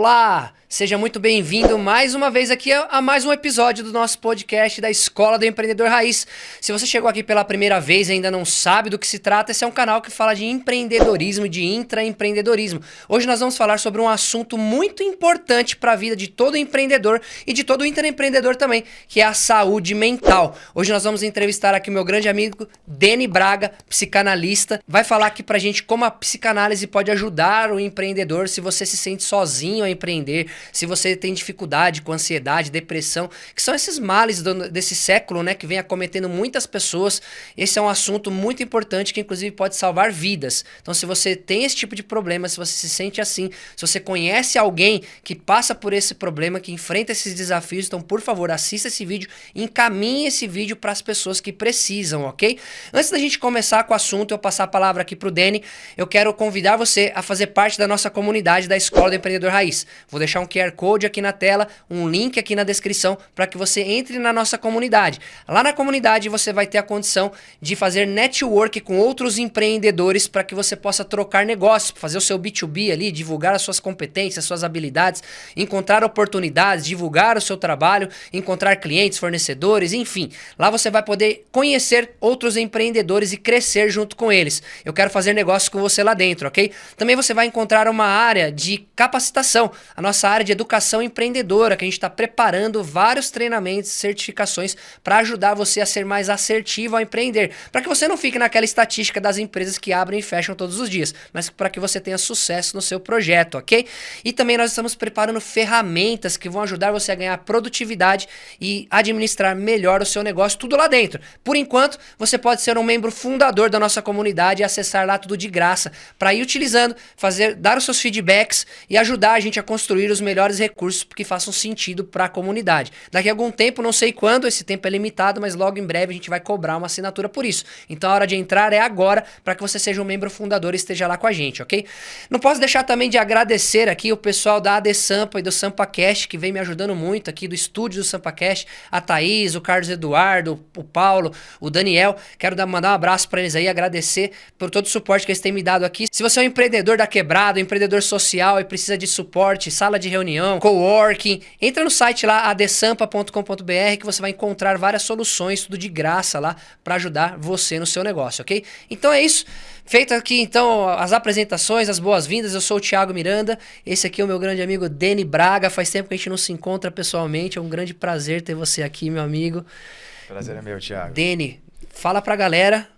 Olá, seja muito bem-vindo mais uma vez aqui a mais um episódio do nosso podcast da Escola do Empreendedor Raiz. Se você chegou aqui pela primeira vez e ainda não sabe do que se trata, esse é um canal que fala de empreendedorismo e de intraempreendedorismo. Hoje nós vamos falar sobre um assunto muito importante para a vida de todo empreendedor e de todo intraempreendedor também, que é a saúde mental. Hoje nós vamos entrevistar aqui o meu grande amigo Deni Braga, psicanalista. Vai falar aqui pra gente como a psicanálise pode ajudar o empreendedor se você se sente sozinho a empreender, se você tem dificuldade com ansiedade, depressão, que são esses males desse século, né, que vem acometendo muitas pessoas. Esse é um assunto muito importante que inclusive pode salvar vidas. Então se você tem esse tipo de problema, se você se sente assim, se você conhece alguém que passa por esse problema, que enfrenta esses desafios, então por favor, assista esse vídeo e encaminhe esse vídeo para as pessoas que precisam, ok? Antes da gente começar com o assunto, eu passar a palavra aqui pro Deni, eu quero convidar você a fazer parte da nossa comunidade da Escola do Empreendedor Raiz. Vou deixar um QR Code aqui na tela, um link aqui na descrição para que você entre na nossa comunidade. Lá na comunidade você vai ter a condição de fazer network com outros empreendedores para que você possa trocar negócios, fazer o seu B2B ali, divulgar as suas competências, suas habilidades, encontrar oportunidades, divulgar o seu trabalho, encontrar clientes, fornecedores, enfim. Lá você vai poder conhecer outros empreendedores e crescer junto com eles. Eu quero fazer negócios com você lá dentro, ok? Também você vai encontrar uma área de capacitação, a nossa área de educação empreendedora, que a gente está preparando vários treinamentos e certificações para ajudar você a ser mais assertivo ao empreender, para que você não fique naquela estatística das empresas que abrem e fecham todos os dias, mas para que você tenha sucesso no seu projeto, ok? E também nós estamos preparando ferramentas que vão ajudar você a ganhar produtividade e administrar melhor o seu negócio, tudo lá dentro. Por enquanto, você pode ser um membro fundador da nossa comunidade e acessar lá tudo de graça, para ir utilizando, dar os seus feedbacks e ajudar a gente a construir os melhores recursos que façam sentido para a comunidade. Daqui a algum tempo, não sei quando, esse tempo é limitado, mas logo em breve a gente vai cobrar uma assinatura por isso. Então a hora de entrar é agora para que você seja um membro fundador e esteja lá com a gente, ok? Não posso deixar também de agradecer aqui o pessoal da AD Sampa e do SampaCast, que vem me ajudando muito aqui do estúdio do SampaCast, a Thaís, o Carlos Eduardo, o Paulo, o Daniel. Quero mandar um abraço para eles aí, agradecer por todo o suporte que eles têm me dado aqui. Se você é um empreendedor da quebrada, um empreendedor social e precisa de suporte, sala de reunião, coworking, entra no site lá, adsampa.com.br, que você vai encontrar várias soluções, tudo de graça lá, para ajudar você no seu negócio, ok? Então é isso. Feito aqui, então, as apresentações, as boas-vindas, eu sou o Thiago Miranda, esse aqui é o meu grande amigo Deni Braga, faz tempo que a gente não se encontra pessoalmente, é um grande prazer ter você aqui, meu amigo. Prazer é meu, Thiago. Deni, fala pra galera,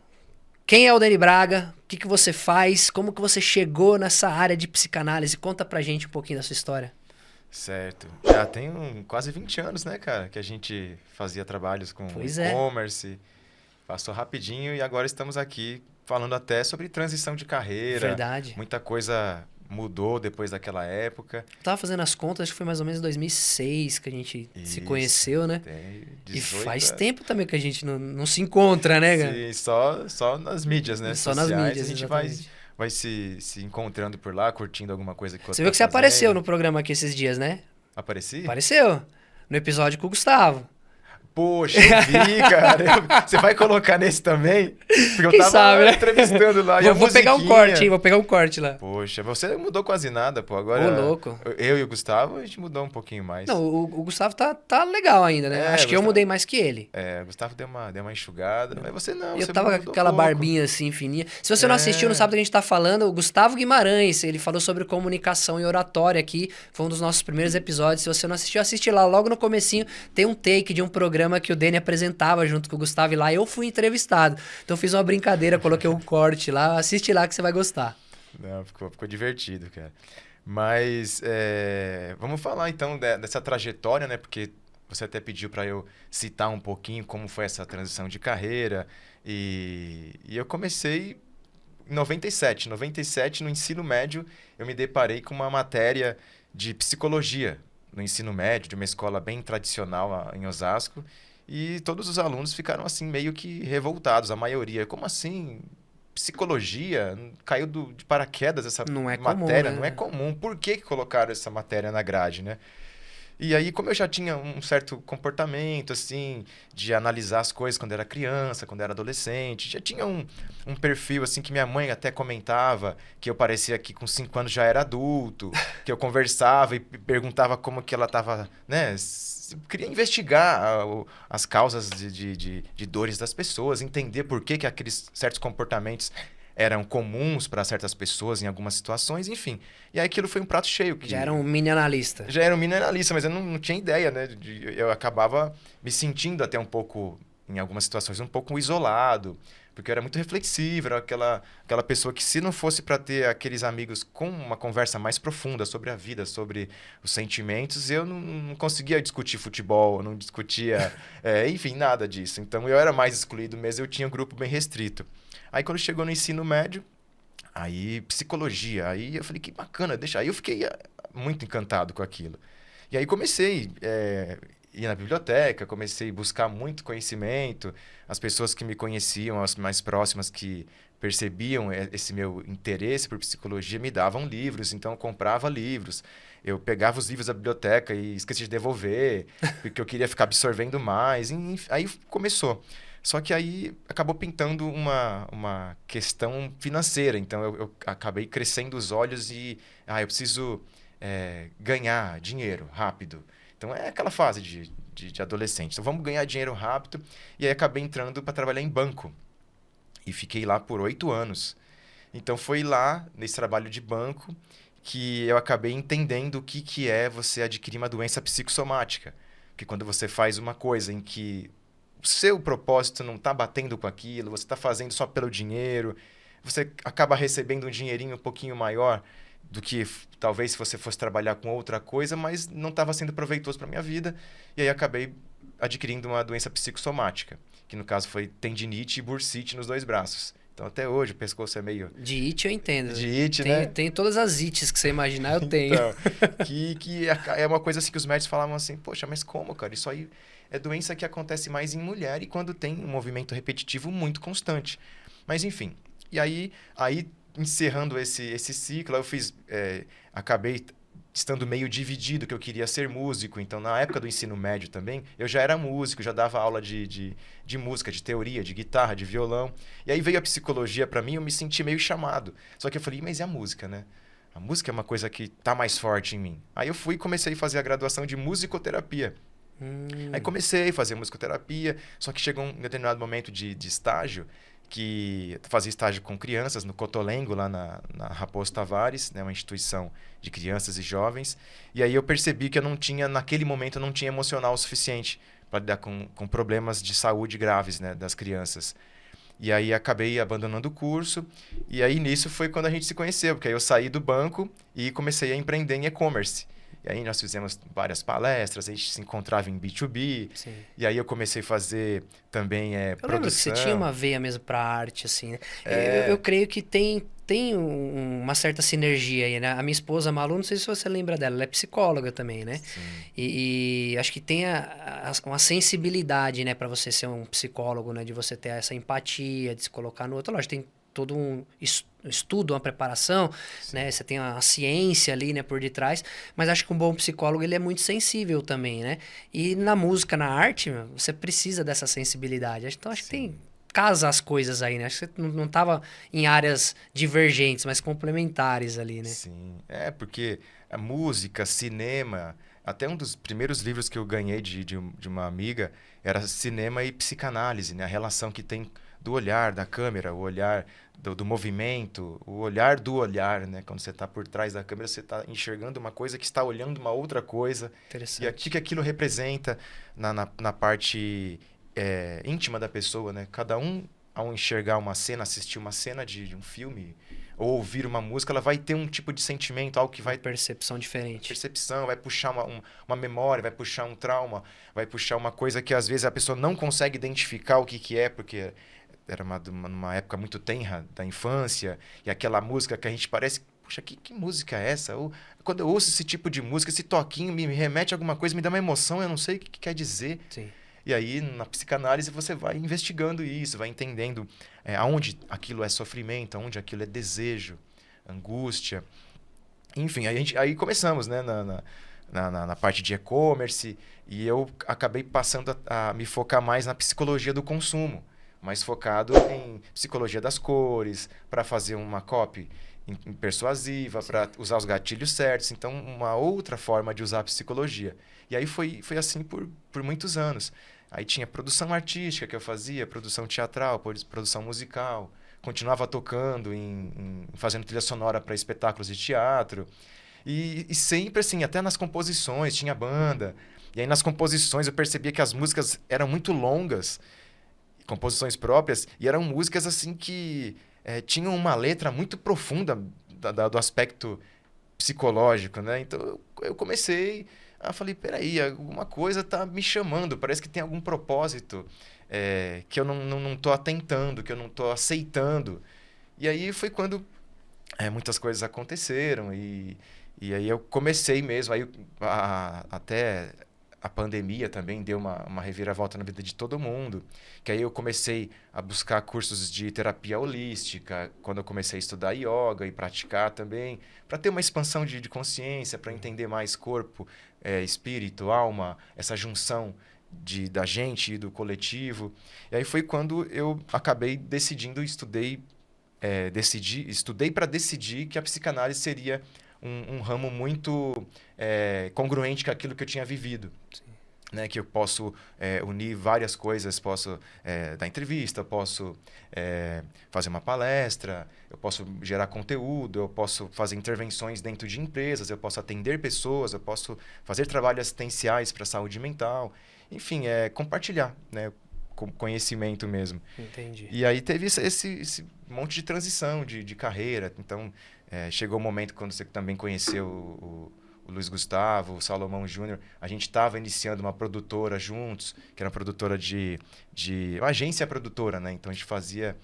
quem é o Deni Braga, o que você faz, como que você chegou nessa área de psicanálise, conta pra gente um pouquinho da sua história. Certo. Já tem quase 20 anos, né, cara, que a gente fazia trabalhos com e-commerce, passou rapidinho e agora estamos aqui falando até sobre transição de carreira. Verdade. Muita coisa mudou depois daquela época. Eu tava fazendo as contas, acho que foi mais ou menos em 2006 que a gente se conheceu, né? Tem 18 e faz tempo também que a gente não se encontra, né, cara? Sim, só nas mídias, né? Só sociais, nas mídias, a gente vai se encontrando por lá, curtindo alguma coisa que você viu que você apareceu no programa aqui esses dias, né? Apareci? Apareceu. No episódio com o Gustavo. Poxa, eu vi, cara. Você vai colocar nesse também? Porque eu Quem tava sabe, né? entrevistando lá. Vou pegar um corte, hein? Vou pegar um corte lá. Poxa, você não mudou quase nada, pô. Agora, ô, louco. Eu e o Gustavo, a gente mudou um pouquinho mais. Não, o Gustavo tá legal ainda, né? Acho que eu mudei mais que ele. É, o Gustavo deu uma enxugada, mas você não. Eu você tava com aquela barbinha assim, fininha. Se você não assistiu, não sabe do que a gente tá falando, o Gustavo Guimarães, ele falou sobre comunicação e oratória aqui, foi um dos nossos primeiros episódios. Se você não assistiu, assiste lá. Logo no comecinho tem um take de um programa que o Deni apresentava junto com o Gustavo e lá eu fui entrevistado. Então eu fiz uma brincadeira, coloquei um corte lá, assiste lá que você vai gostar. Não, ficou divertido, cara. Mas vamos falar então dessa trajetória, né? Porque você até pediu para eu citar um pouquinho como foi essa transição de carreira. E eu comecei em 97. Em 97, no ensino médio, eu me deparei com uma matéria de psicologia no ensino médio, de uma escola bem tradicional em Osasco. E todos os alunos ficaram assim meio que revoltados, a maioria. Como assim? Psicologia? Caiu de paraquedas essa não é matéria? comum, né? Não é comum. Por que colocaram essa matéria na grade, né? E aí, como eu já tinha um certo comportamento, assim, de analisar as coisas quando era criança, quando era adolescente, já tinha um perfil, assim, que minha mãe até comentava, que eu parecia que com 5 anos já era adulto, que eu conversava e perguntava como que ela estava, né? Queria investigar as causas de dores das pessoas, entender por que aqueles certos comportamentos eram comuns para certas pessoas em algumas situações, enfim. E aí aquilo foi um prato cheio. Já era um mini analista. Já era um mineralista, mas eu não tinha ideia, né? Eu acabava me sentindo até um pouco, em algumas situações, um pouco isolado, porque eu era muito reflexivo, era aquela pessoa que, se não fosse para ter aqueles amigos com uma conversa mais profunda sobre a vida, sobre os sentimentos, eu não conseguia discutir futebol, não discutia, enfim, nada disso. Então eu era mais excluído mesmo, eu tinha um grupo bem restrito. Aí quando chegou no ensino médio, aí psicologia, aí eu falei, que bacana, deixa. Aí eu fiquei muito encantado com aquilo. E aí comecei ir na biblioteca, comecei a buscar muito conhecimento. As pessoas que me conheciam, as mais próximas que percebiam esse meu interesse por psicologia, me davam livros, então eu comprava livros. Eu pegava os livros da biblioteca e esqueci de devolver, porque eu queria ficar absorvendo mais. Aí começou. Só que aí acabou pintando uma questão financeira. Então eu acabei crescendo os olhos e eu preciso ganhar dinheiro rápido. Então é aquela fase de adolescente. Então vamos ganhar dinheiro rápido. E aí acabei entrando para trabalhar em banco. E fiquei lá por 8 anos. Então foi lá, nesse trabalho de banco, que eu acabei entendendo o que é você adquirir uma doença psicossomática. Que quando você faz uma coisa em que o seu propósito não está batendo com aquilo, você está fazendo só pelo dinheiro, você acaba recebendo um dinheirinho um pouquinho maior do que talvez se você fosse trabalhar com outra coisa, mas não estava sendo proveitoso para a minha vida. E aí acabei adquirindo uma doença psicossomática, que no caso foi tendinite e bursite nos 2 braços. Então até hoje o pescoço é meio... De it eu entendo. De it, né? Tem todas as ites que você imaginar, eu tenho. Então, que é uma coisa assim que os médicos falavam assim, poxa, mas como, cara? Isso aí é doença que acontece mais em mulher e quando tem um movimento repetitivo muito constante. Mas enfim, e aí encerrando esse ciclo, eu acabei estando meio dividido, que eu queria ser músico. Então, na época do ensino médio também, eu já era músico, já dava aula de música, de teoria, de guitarra, de violão. E aí veio a psicologia para mim, eu me senti meio chamado. Só que eu falei, mas e a música, né? A música é uma coisa que tá mais forte em mim. Aí eu fui e comecei a fazer a graduação de musicoterapia. Aí comecei a fazer musicoterapia, só que chegou um determinado momento de estágio, que fazia estágio com crianças no Cotolengo, lá na Raposo Tavares, né, uma instituição de crianças e jovens. E aí eu percebi que naquele momento, eu não tinha emocional o suficiente para lidar com problemas de saúde graves, né, das crianças. E aí acabei abandonando o curso. E aí nisso foi quando a gente se conheceu, porque aí eu saí do banco e comecei a empreender em e-commerce. E aí nós fizemos várias palestras, a gente se encontrava em B2B. Sim. E aí eu comecei a fazer também produção. Eu lembro que você tinha uma veia mesmo para arte, assim, né? Eu creio que tem uma certa sinergia aí, né? A minha esposa, a Malu, não sei se você lembra dela, ela é psicóloga também, né? Sim. E acho que tem uma sensibilidade, né, para você ser um psicólogo, né? De você ter essa empatia, de se colocar no outro. Lógico, tem todo um estudo, uma preparação, né? Você tem a ciência ali, né, por detrás, mas acho que um bom psicólogo, ele é muito sensível também, né? E na música, na arte, você precisa dessa sensibilidade. Então, acho que tem... casa as coisas aí, né? Acho que você não estava em áreas divergentes, mas complementares ali, né? Sim, porque a música, cinema... Até um dos primeiros livros que eu ganhei de uma amiga era Cinema e Psicanálise, né? A relação que tem do olhar, da câmera, o olhar do movimento, o olhar do olhar, né? Quando você está por trás da câmera, você está enxergando uma coisa que está olhando uma outra coisa. Interessante. E o que aquilo representa na parte íntima da pessoa, né? Cada um, ao enxergar uma cena, assistir uma cena de um filme ou ouvir uma música, ela vai ter um tipo de sentimento, algo que vai... Percepção diferente. Percepção, vai puxar uma memória, vai puxar um trauma, vai puxar uma coisa que às vezes a pessoa não consegue identificar o que é, porque era numa época muito tenra da infância, e aquela música que a gente parece... Puxa, que música é essa? Ou, quando eu ouço esse tipo de música, esse toquinho me remete a alguma coisa, me dá uma emoção, eu não sei o que quer dizer. Sim. E aí, na psicanálise, você vai investigando isso, vai entendendo aonde aquilo é sofrimento, aonde aquilo é desejo, angústia. Enfim, aí começamos, né, na parte de e-commerce, e eu acabei passando a me focar mais na psicologia do consumo, mais focado em psicologia das cores, para fazer uma copy persuasiva, para usar os gatilhos certos. Então, uma outra forma de usar a psicologia. E aí foi assim por muitos anos. Aí tinha produção artística que eu fazia, produção teatral, produção musical. Continuava tocando, fazendo trilha sonora para espetáculos de teatro. E sempre assim, até nas composições, tinha banda. E aí nas composições eu percebia que as músicas eram muito longas, composições próprias, e eram músicas assim que tinham uma letra muito profunda do aspecto psicológico, né? Então eu comecei a falei, peraí, alguma coisa tá me chamando, parece que tem algum propósito que eu não tô atentando, que eu não tô aceitando. E aí foi quando muitas coisas aconteceram e aí eu comecei mesmo, aí até a pandemia também deu uma reviravolta na vida de todo mundo, que aí eu comecei a buscar cursos de terapia holística, quando eu comecei a estudar yoga e praticar também, para ter uma expansão de consciência, para entender mais corpo, espírito, alma, essa junção da gente e do coletivo. E aí foi quando eu acabei decidindo, estudei para decidir que a psicanálise seria um ramo muito congruente com aquilo que eu tinha vivido. Né, que eu posso unir várias coisas, posso dar entrevista, posso fazer uma palestra, eu posso gerar conteúdo, eu posso fazer intervenções dentro de empresas, eu posso atender pessoas, eu posso fazer trabalhos assistenciais para a saúde mental, enfim, compartilhar, né, conhecimento mesmo. Entendi. E aí teve esse monte de transição de carreira, então chegou o momento quando você também conheceu o Luiz Gustavo, o Salomão Júnior, a gente estava iniciando uma produtora juntos, que era uma produtora uma agência produtora, né? Então a gente fazia,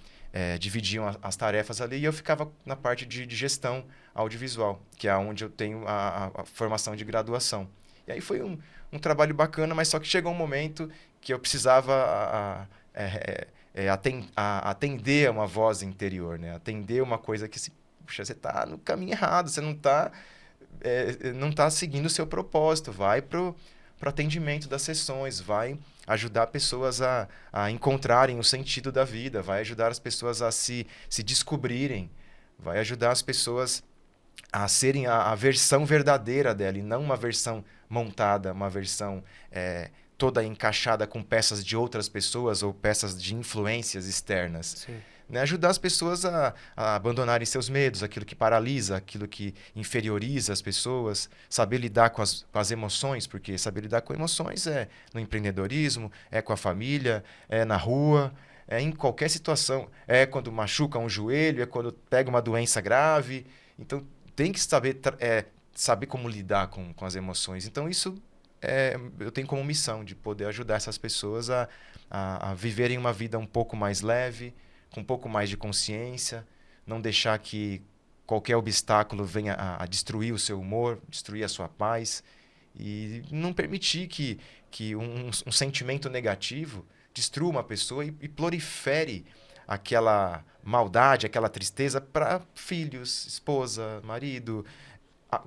dividiam as tarefas ali e eu ficava na parte de gestão audiovisual, que é onde eu tenho a formação de graduação. E aí foi um trabalho bacana, mas só que chegou um momento que eu precisava atender a uma voz interior, né? Atender uma coisa que, puxa, você está no caminho errado, você não está seguindo o seu propósito, vai pro atendimento das sessões, vai ajudar pessoas a encontrarem o sentido da vida, vai ajudar as pessoas a se descobrirem, vai ajudar as pessoas a serem a versão verdadeira dela e não uma versão montada, uma versão toda encaixada com peças de outras pessoas ou peças de influências externas. Sim. Né? Ajudar as pessoas a abandonarem seus medos, aquilo que paralisa, aquilo que inferioriza as pessoas, saber lidar com as emoções, porque saber lidar com emoções é no empreendedorismo, é com a família, é na rua, é em qualquer situação. É quando machuca um joelho, é quando pega uma doença grave. Então, tem que saber como lidar com as emoções. Então, isso eu tenho como missão de poder ajudar essas pessoas a viverem uma vida um pouco mais leve, com um pouco mais de consciência, não deixar que qualquer obstáculo venha a destruir o seu humor, destruir a sua paz, e não permitir que um sentimento negativo destrua uma pessoa e prolifere aquela maldade, aquela tristeza para filhos, esposa, marido,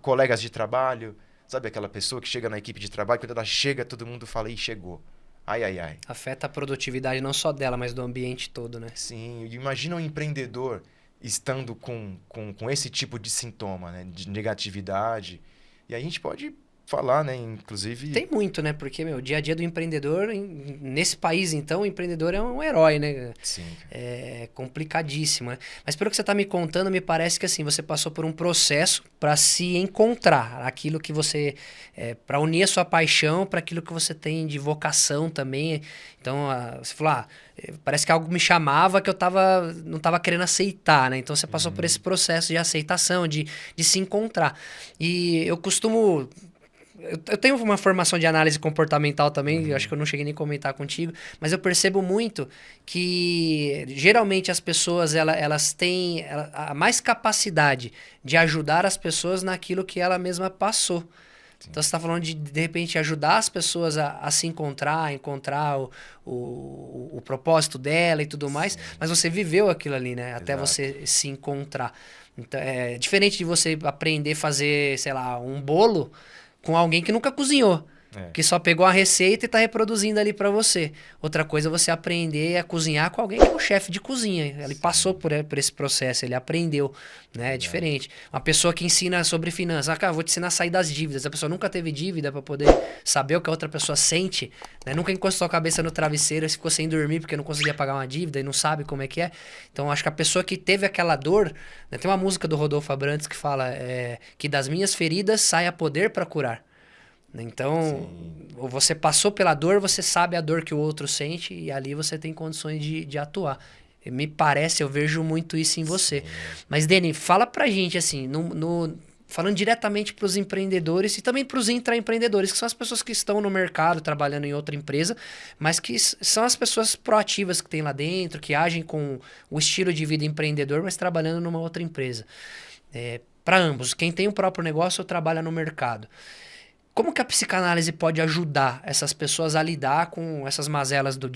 colegas de trabalho. Sabe aquela pessoa que chega na equipe de trabalho, quando ela chega, todo mundo fala, ih, chegou. Ai, ai, ai. Afeta a produtividade não só dela, mas do ambiente todo, né? Sim, imagina um empreendedor estando com esse tipo de sintoma, né? De negatividade. E aí a gente pode falar, né? Inclusive... Tem muito, né? Porque, o dia a dia do empreendedor, nesse país, então, o empreendedor é um herói, né? Sim. É complicadíssimo, né? Mas pelo que você está me contando, me parece que assim, você passou por um processo para se encontrar, aquilo que você... para unir a sua paixão para aquilo que você tem de vocação também. Então, você falou, parece que algo me chamava que eu não estava querendo aceitar, né? Então, você passou por esse processo de aceitação, de se encontrar. E eu costumo... Eu tenho uma formação de análise comportamental também, eu acho que eu não cheguei nem a comentar contigo, mas eu percebo muito que geralmente as pessoas elas têm a mais capacidade de ajudar as pessoas naquilo que ela mesma passou. Sim. Então você está falando de repente ajudar as pessoas a se encontrar o propósito dela e tudo mais, mas você viveu aquilo ali, né? Até Exato. você se encontrar. Então, é diferente de você aprender a fazer, sei lá, um bolo. com alguém que nunca cozinhou. É. Que só pegou a receita e tá reproduzindo ali pra você. Outra coisa é você aprender a cozinhar com alguém que é um chefe de cozinha. Ele passou por esse processo, ele aprendeu, né? É diferente. Uma pessoa que ensina sobre finanças. Ah, cara, vou te ensinar a sair das dívidas. A pessoa nunca teve dívida pra poder saber o que a outra pessoa sente, né? Nunca encostou a cabeça no travesseiro e ficou sem dormir porque não conseguia pagar uma dívida e não sabe como é que é. Então, acho que a pessoa que teve aquela dor... Né? Tem uma música do Rodolfo Abrantes que fala que das minhas feridas saia poder pra curar. Então, ou você passou pela dor, você sabe a dor que o outro sente e ali você tem condições de atuar. Me parece, eu vejo muito isso em você. Sim. Mas, Deni, fala pra gente, assim, falando diretamente pros empreendedores e também pros intraempreendedores, que são as pessoas que estão no mercado trabalhando em outra empresa, mas que são as pessoas proativas que tem lá dentro, que agem com o estilo de vida empreendedor, mas trabalhando numa outra empresa. Para ambos, quem tem o próprio negócio ou trabalha no mercado. Como que a psicanálise pode ajudar essas pessoas a lidar com essas mazelas do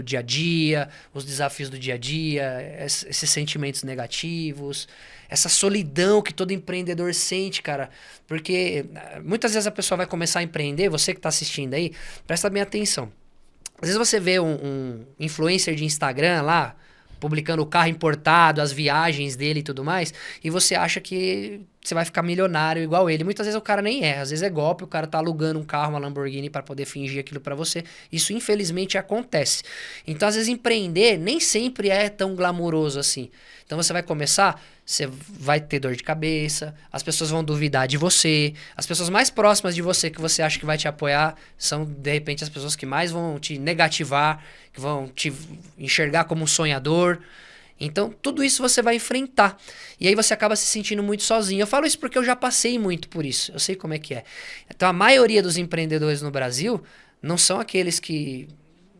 dia a dia, os desafios do dia a dia, esses sentimentos negativos, essa solidão que todo empreendedor sente, cara? Porque muitas vezes a pessoa vai começar a empreender, você que está assistindo aí, presta bem atenção. Às vezes você vê um influencer de Instagram lá, publicando o carro importado, as viagens dele e tudo mais, e você acha que você vai ficar milionário igual ele. Muitas vezes o cara nem é, às vezes é golpe, o cara tá alugando um carro, uma Lamborghini para poder fingir aquilo para você. Isso infelizmente acontece. Então às vezes empreender nem sempre é tão glamouroso assim. Então você vai começar, você vai ter dor de cabeça, as pessoas vão duvidar de você, as pessoas mais próximas de você que você acha que vai te apoiar são de repente as pessoas que mais vão te negativar, que vão te enxergar como um sonhador. Então, tudo isso você vai enfrentar. E aí você acaba se sentindo muito sozinho. Eu falo isso porque eu já passei muito por isso. Eu sei como é que é. Então, a maioria dos empreendedores no Brasil não são aqueles que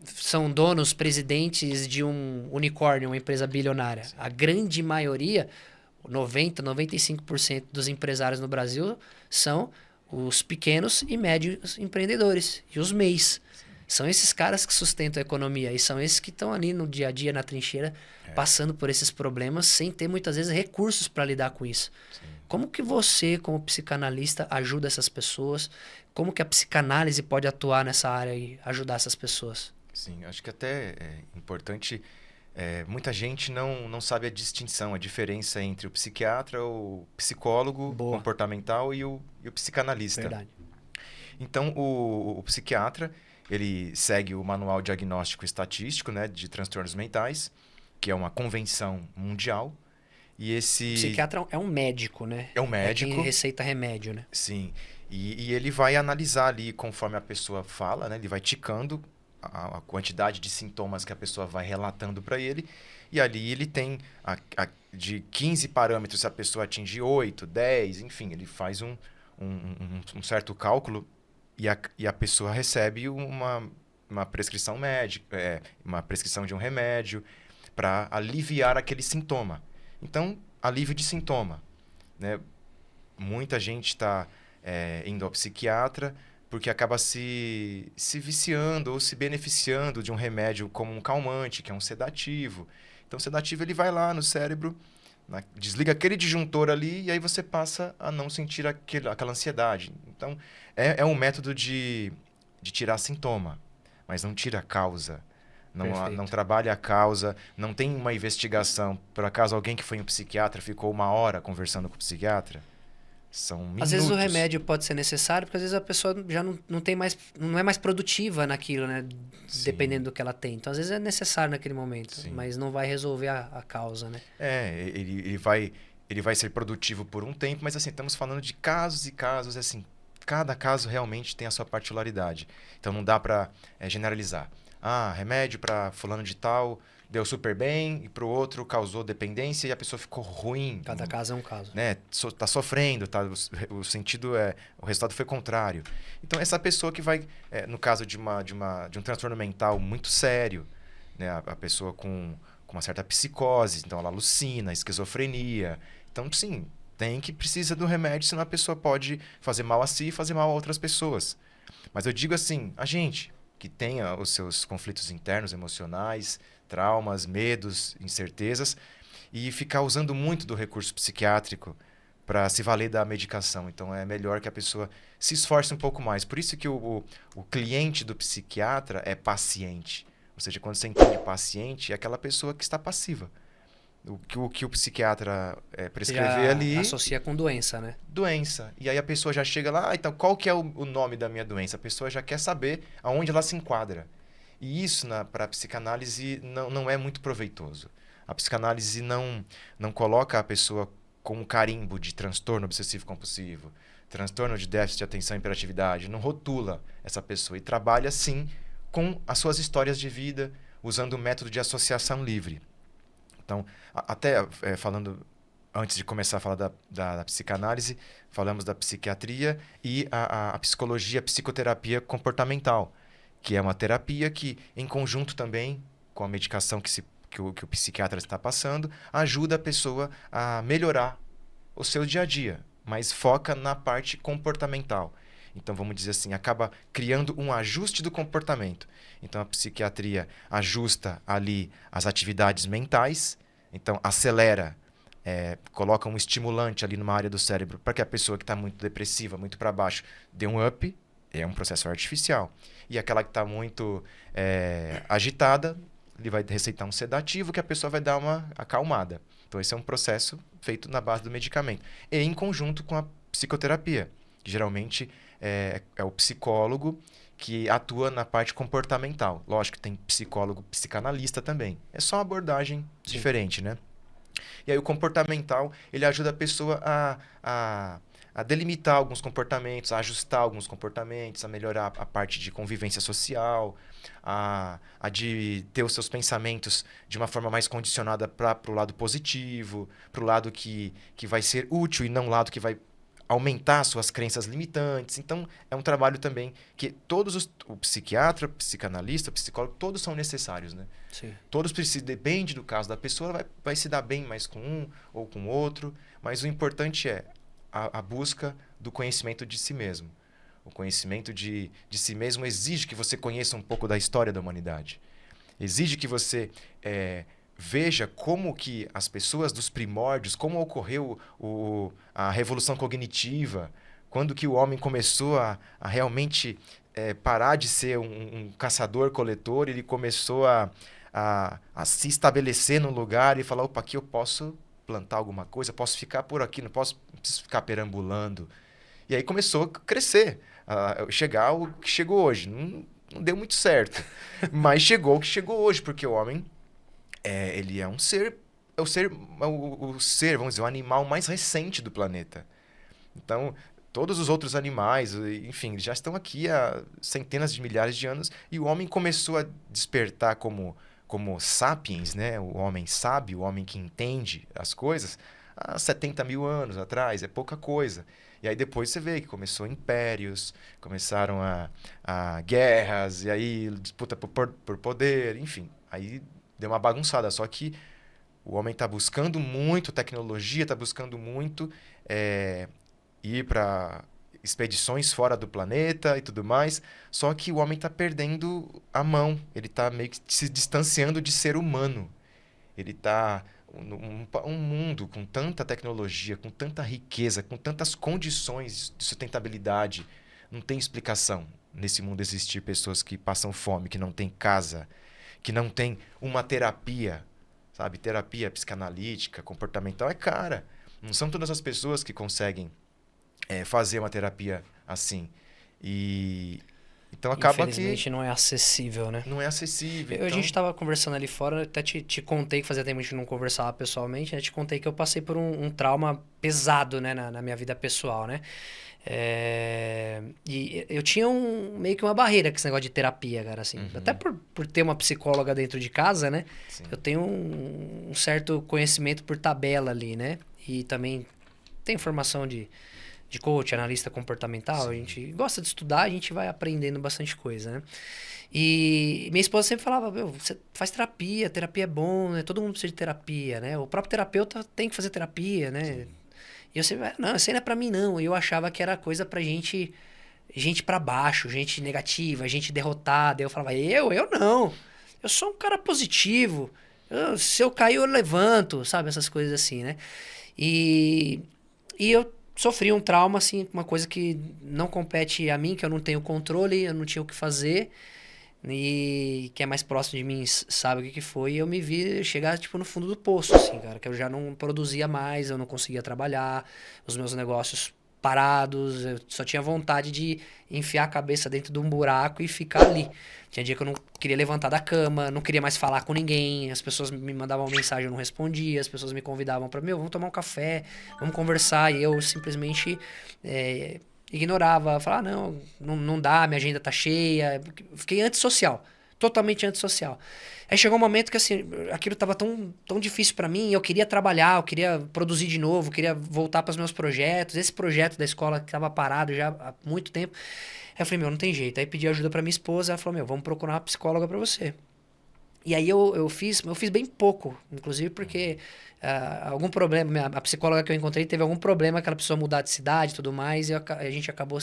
são donos, presidentes de um unicórnio, uma empresa bilionária. A grande maioria, 90, 95% dos empresários no Brasil são os pequenos e médios empreendedores e os MEIs. São esses caras que sustentam a economia e são esses que estão ali no dia a dia, na trincheira, passando por esses problemas sem ter muitas vezes recursos para lidar com isso. Sim. Como que você, como psicanalista, ajuda essas pessoas? Como que a psicanálise pode atuar nessa área e ajudar essas pessoas? Sim, acho que até é importante... muita gente não sabe a distinção, a diferença entre o psiquiatra, o psicólogo comportamental e o psicanalista. Verdade. Então, o psiquiatra... ele segue o Manual Diagnóstico Estatístico, né, de Transtornos Mentais, que é uma convenção mundial. E esse... O psiquiatra é um médico, né? É um médico. É quem receita remédio, né? Sim. E ele vai analisar ali, conforme a pessoa fala, né? Ele vai ticando a quantidade de sintomas que a pessoa vai relatando para ele. E ali ele tem de 15 parâmetros, se a pessoa atingir 8, 10, enfim, ele faz um certo cálculo. E a pessoa recebe uma prescrição médica, uma prescrição de um remédio para aliviar aquele sintoma. Então, alívio de sintoma. Né? Muita gente está indo ao psiquiatra porque acaba se viciando ou se beneficiando de um remédio como um calmante, que é um sedativo. Então, o sedativo ele vai lá no cérebro, desliga aquele disjuntor ali e aí você passa a não sentir aquela ansiedade. Então, é um método de tirar sintoma, mas não tira a causa. Não trabalha a causa, não tem uma investigação. Por acaso, alguém que foi um psiquiatra ficou 1 hora conversando com o psiquiatra? São minutos. Às vezes o remédio pode ser necessário, porque às vezes a pessoa já não é mais produtiva naquilo, né? Sim. Dependendo do que ela tem. Então, às vezes é necessário naquele momento, sim, mas não vai resolver a causa, né? Ele vai ser produtivo por um tempo, mas assim, estamos falando de casos e casos, assim, cada caso realmente tem a sua particularidade. Então, não dá para generalizar. Remédio para fulano de tal deu super bem e para o outro causou dependência e a pessoa ficou ruim. Cada caso é um caso. Né? Tá sofrendo, tá? O sentido o resultado foi contrário. Então, essa pessoa que vai, no caso de um transtorno mental muito sério, né? A pessoa com uma certa psicose, então ela alucina, esquizofrenia. Então, sim, precisa do remédio, senão a pessoa pode fazer mal a si e fazer mal a outras pessoas. Mas eu digo assim, a gente que tenha os seus conflitos internos, emocionais, traumas, medos, incertezas, e ficar usando muito do recurso psiquiátrico para se valer da medicação. Então, é melhor que a pessoa se esforce um pouco mais. Por isso que o cliente do psiquiatra é paciente. Ou seja, quando você entende paciente, é aquela pessoa que está passiva. O que o psiquiatra prescrever Já ali... associa com doença, né? Doença. E aí a pessoa já chega lá, então qual que é o nome da minha doença? A pessoa já quer saber aonde ela se enquadra. E isso para a psicanálise não é muito proveitoso. A psicanálise não coloca a pessoa com um carimbo de transtorno obsessivo-compulsivo, transtorno de déficit de atenção e hiperatividade, não rotula essa pessoa e trabalha, sim, com as suas histórias de vida, usando o método de associação livre. Então, até falando, antes de começar a falar da psicanálise, falamos da psiquiatria e a psicologia, a psicoterapia comportamental, que é uma terapia que, em conjunto também com a medicação que o psiquiatra está passando, ajuda a pessoa a melhorar o seu dia a dia, mas foca na parte comportamental. Então, vamos dizer assim, acaba criando um ajuste do comportamento. Então, a psiquiatria ajusta ali as atividades mentais, então acelera, coloca um estimulante ali numa área do cérebro para que a pessoa que está muito depressiva, muito para baixo, dê um up, é um processo artificial. E aquela que está muito agitada, ele vai receitar um sedativo que a pessoa vai dar uma acalmada. Então, esse é um processo feito na base do medicamento. E em conjunto com a psicoterapia, que geralmente é o psicólogo que atua na parte comportamental. Lógico que tem psicólogo psicanalista também. É só uma abordagem diferente, né? E aí o comportamental, ele ajuda a pessoa a delimitar alguns comportamentos, a ajustar alguns comportamentos, a melhorar a parte de convivência social, a de ter os seus pensamentos de uma forma mais condicionada para o lado positivo, para o lado que vai ser útil e não o lado que vai aumentar suas crenças limitantes. Então, é um trabalho também que o psiquiatra, o psicanalista, o psicólogo, todos são necessários, né? Sim. Todos precisam, depende do caso da pessoa, vai se dar bem mais com um ou com outro, mas o importante é a busca do conhecimento de si mesmo. O conhecimento de si mesmo exige que você conheça um pouco da história da humanidade. Exige que você veja como que as pessoas dos primórdios, como ocorreu a revolução cognitiva, quando que o homem começou a realmente parar de ser um caçador-coletor, ele começou a se estabelecer num lugar e falar, opa, aqui eu posso plantar alguma coisa, posso ficar por aqui, não preciso ficar perambulando. E aí começou a crescer, chegar o que chegou hoje. Não deu muito certo, mas chegou o que chegou hoje, porque o homem ele é um ser, o ser, vamos dizer, o animal mais recente do planeta. Então, todos os outros animais, enfim, já estão aqui há centenas de milhares de anos e o homem começou a despertar como sapiens, né? O homem sábio, o homem que entende as coisas, há 70 mil anos atrás, é pouca coisa. E aí depois você vê que começou impérios, começaram a guerras, e aí disputa por poder, enfim, aí deu uma bagunçada. Só que o homem está buscando muito tecnologia, está buscando muito ir para expedições fora do planeta e tudo mais. Só que o homem está perdendo a mão. Ele está meio que se distanciando de ser humano. Ele está um mundo com tanta tecnologia, com tanta riqueza, com tantas condições de sustentabilidade. Não tem explicação nesse mundo existir pessoas que passam fome, que não têm casa, que não tem uma terapia, sabe? Terapia psicanalítica, comportamental é cara. Não são todas as pessoas que conseguem fazer uma terapia assim. E então acaba Infelizmente não é acessível, né? não é acessível. A gente estava conversando ali fora, até te contei que fazia tempo que a gente não conversava pessoalmente, né? Te contei que eu passei por um trauma pesado, né? Na minha vida pessoal, né? E eu tinha meio que uma barreira com esse negócio de terapia, cara, assim. Uhum. Até por ter uma psicóloga dentro de casa, né? Sim. Eu tenho um certo conhecimento por tabela ali, né? E também tenho formação de coach, analista comportamental. Sim. A gente gosta de estudar, a gente vai aprendendo bastante coisa, né? E minha esposa sempre falava, você faz terapia é bom, né? Todo mundo precisa de terapia, né? O próprio terapeuta tem que fazer terapia, né? Sim. E eu sempre, não, isso aí não é pra mim, não. E eu achava que era coisa pra gente pra baixo, gente negativa, gente derrotada. Eu falava, eu não. Eu sou um cara positivo. Se eu cair, eu levanto, sabe? Essas coisas assim, né? E E eu sofri um trauma, assim, uma coisa que não compete a mim, que eu não tenho controle, eu não tinha o que fazer. E quem é mais próximo de mim sabe o que foi. E eu me vi chegar, tipo, no fundo do poço, assim, cara. Que eu já não produzia mais, eu não conseguia trabalhar, os meus negócios parados. Eu só tinha vontade de enfiar a cabeça dentro de um buraco e ficar ali. Tinha dia que eu não queria levantar da cama, não queria mais falar com ninguém. As pessoas me mandavam mensagem, eu não respondia. As pessoas me convidavam pra, vamos tomar um café, vamos conversar. E eu simplesmente ignorava, falava, não dá, minha agenda tá cheia. Fiquei antissocial, totalmente antissocial. Aí chegou um momento que assim, aquilo tava tão difícil pra mim, eu queria trabalhar, eu queria produzir de novo, eu queria voltar para os meus projetos, esse projeto da escola que tava parado já há muito tempo. Aí eu falei, não tem jeito. Aí pedi ajuda pra minha esposa, ela falou, vamos procurar uma psicóloga pra você. E aí eu fiz bem pouco, inclusive porque algum problema, a psicóloga que eu encontrei teve algum problema que ela precisou mudar de cidade e tudo mais, e a gente acabou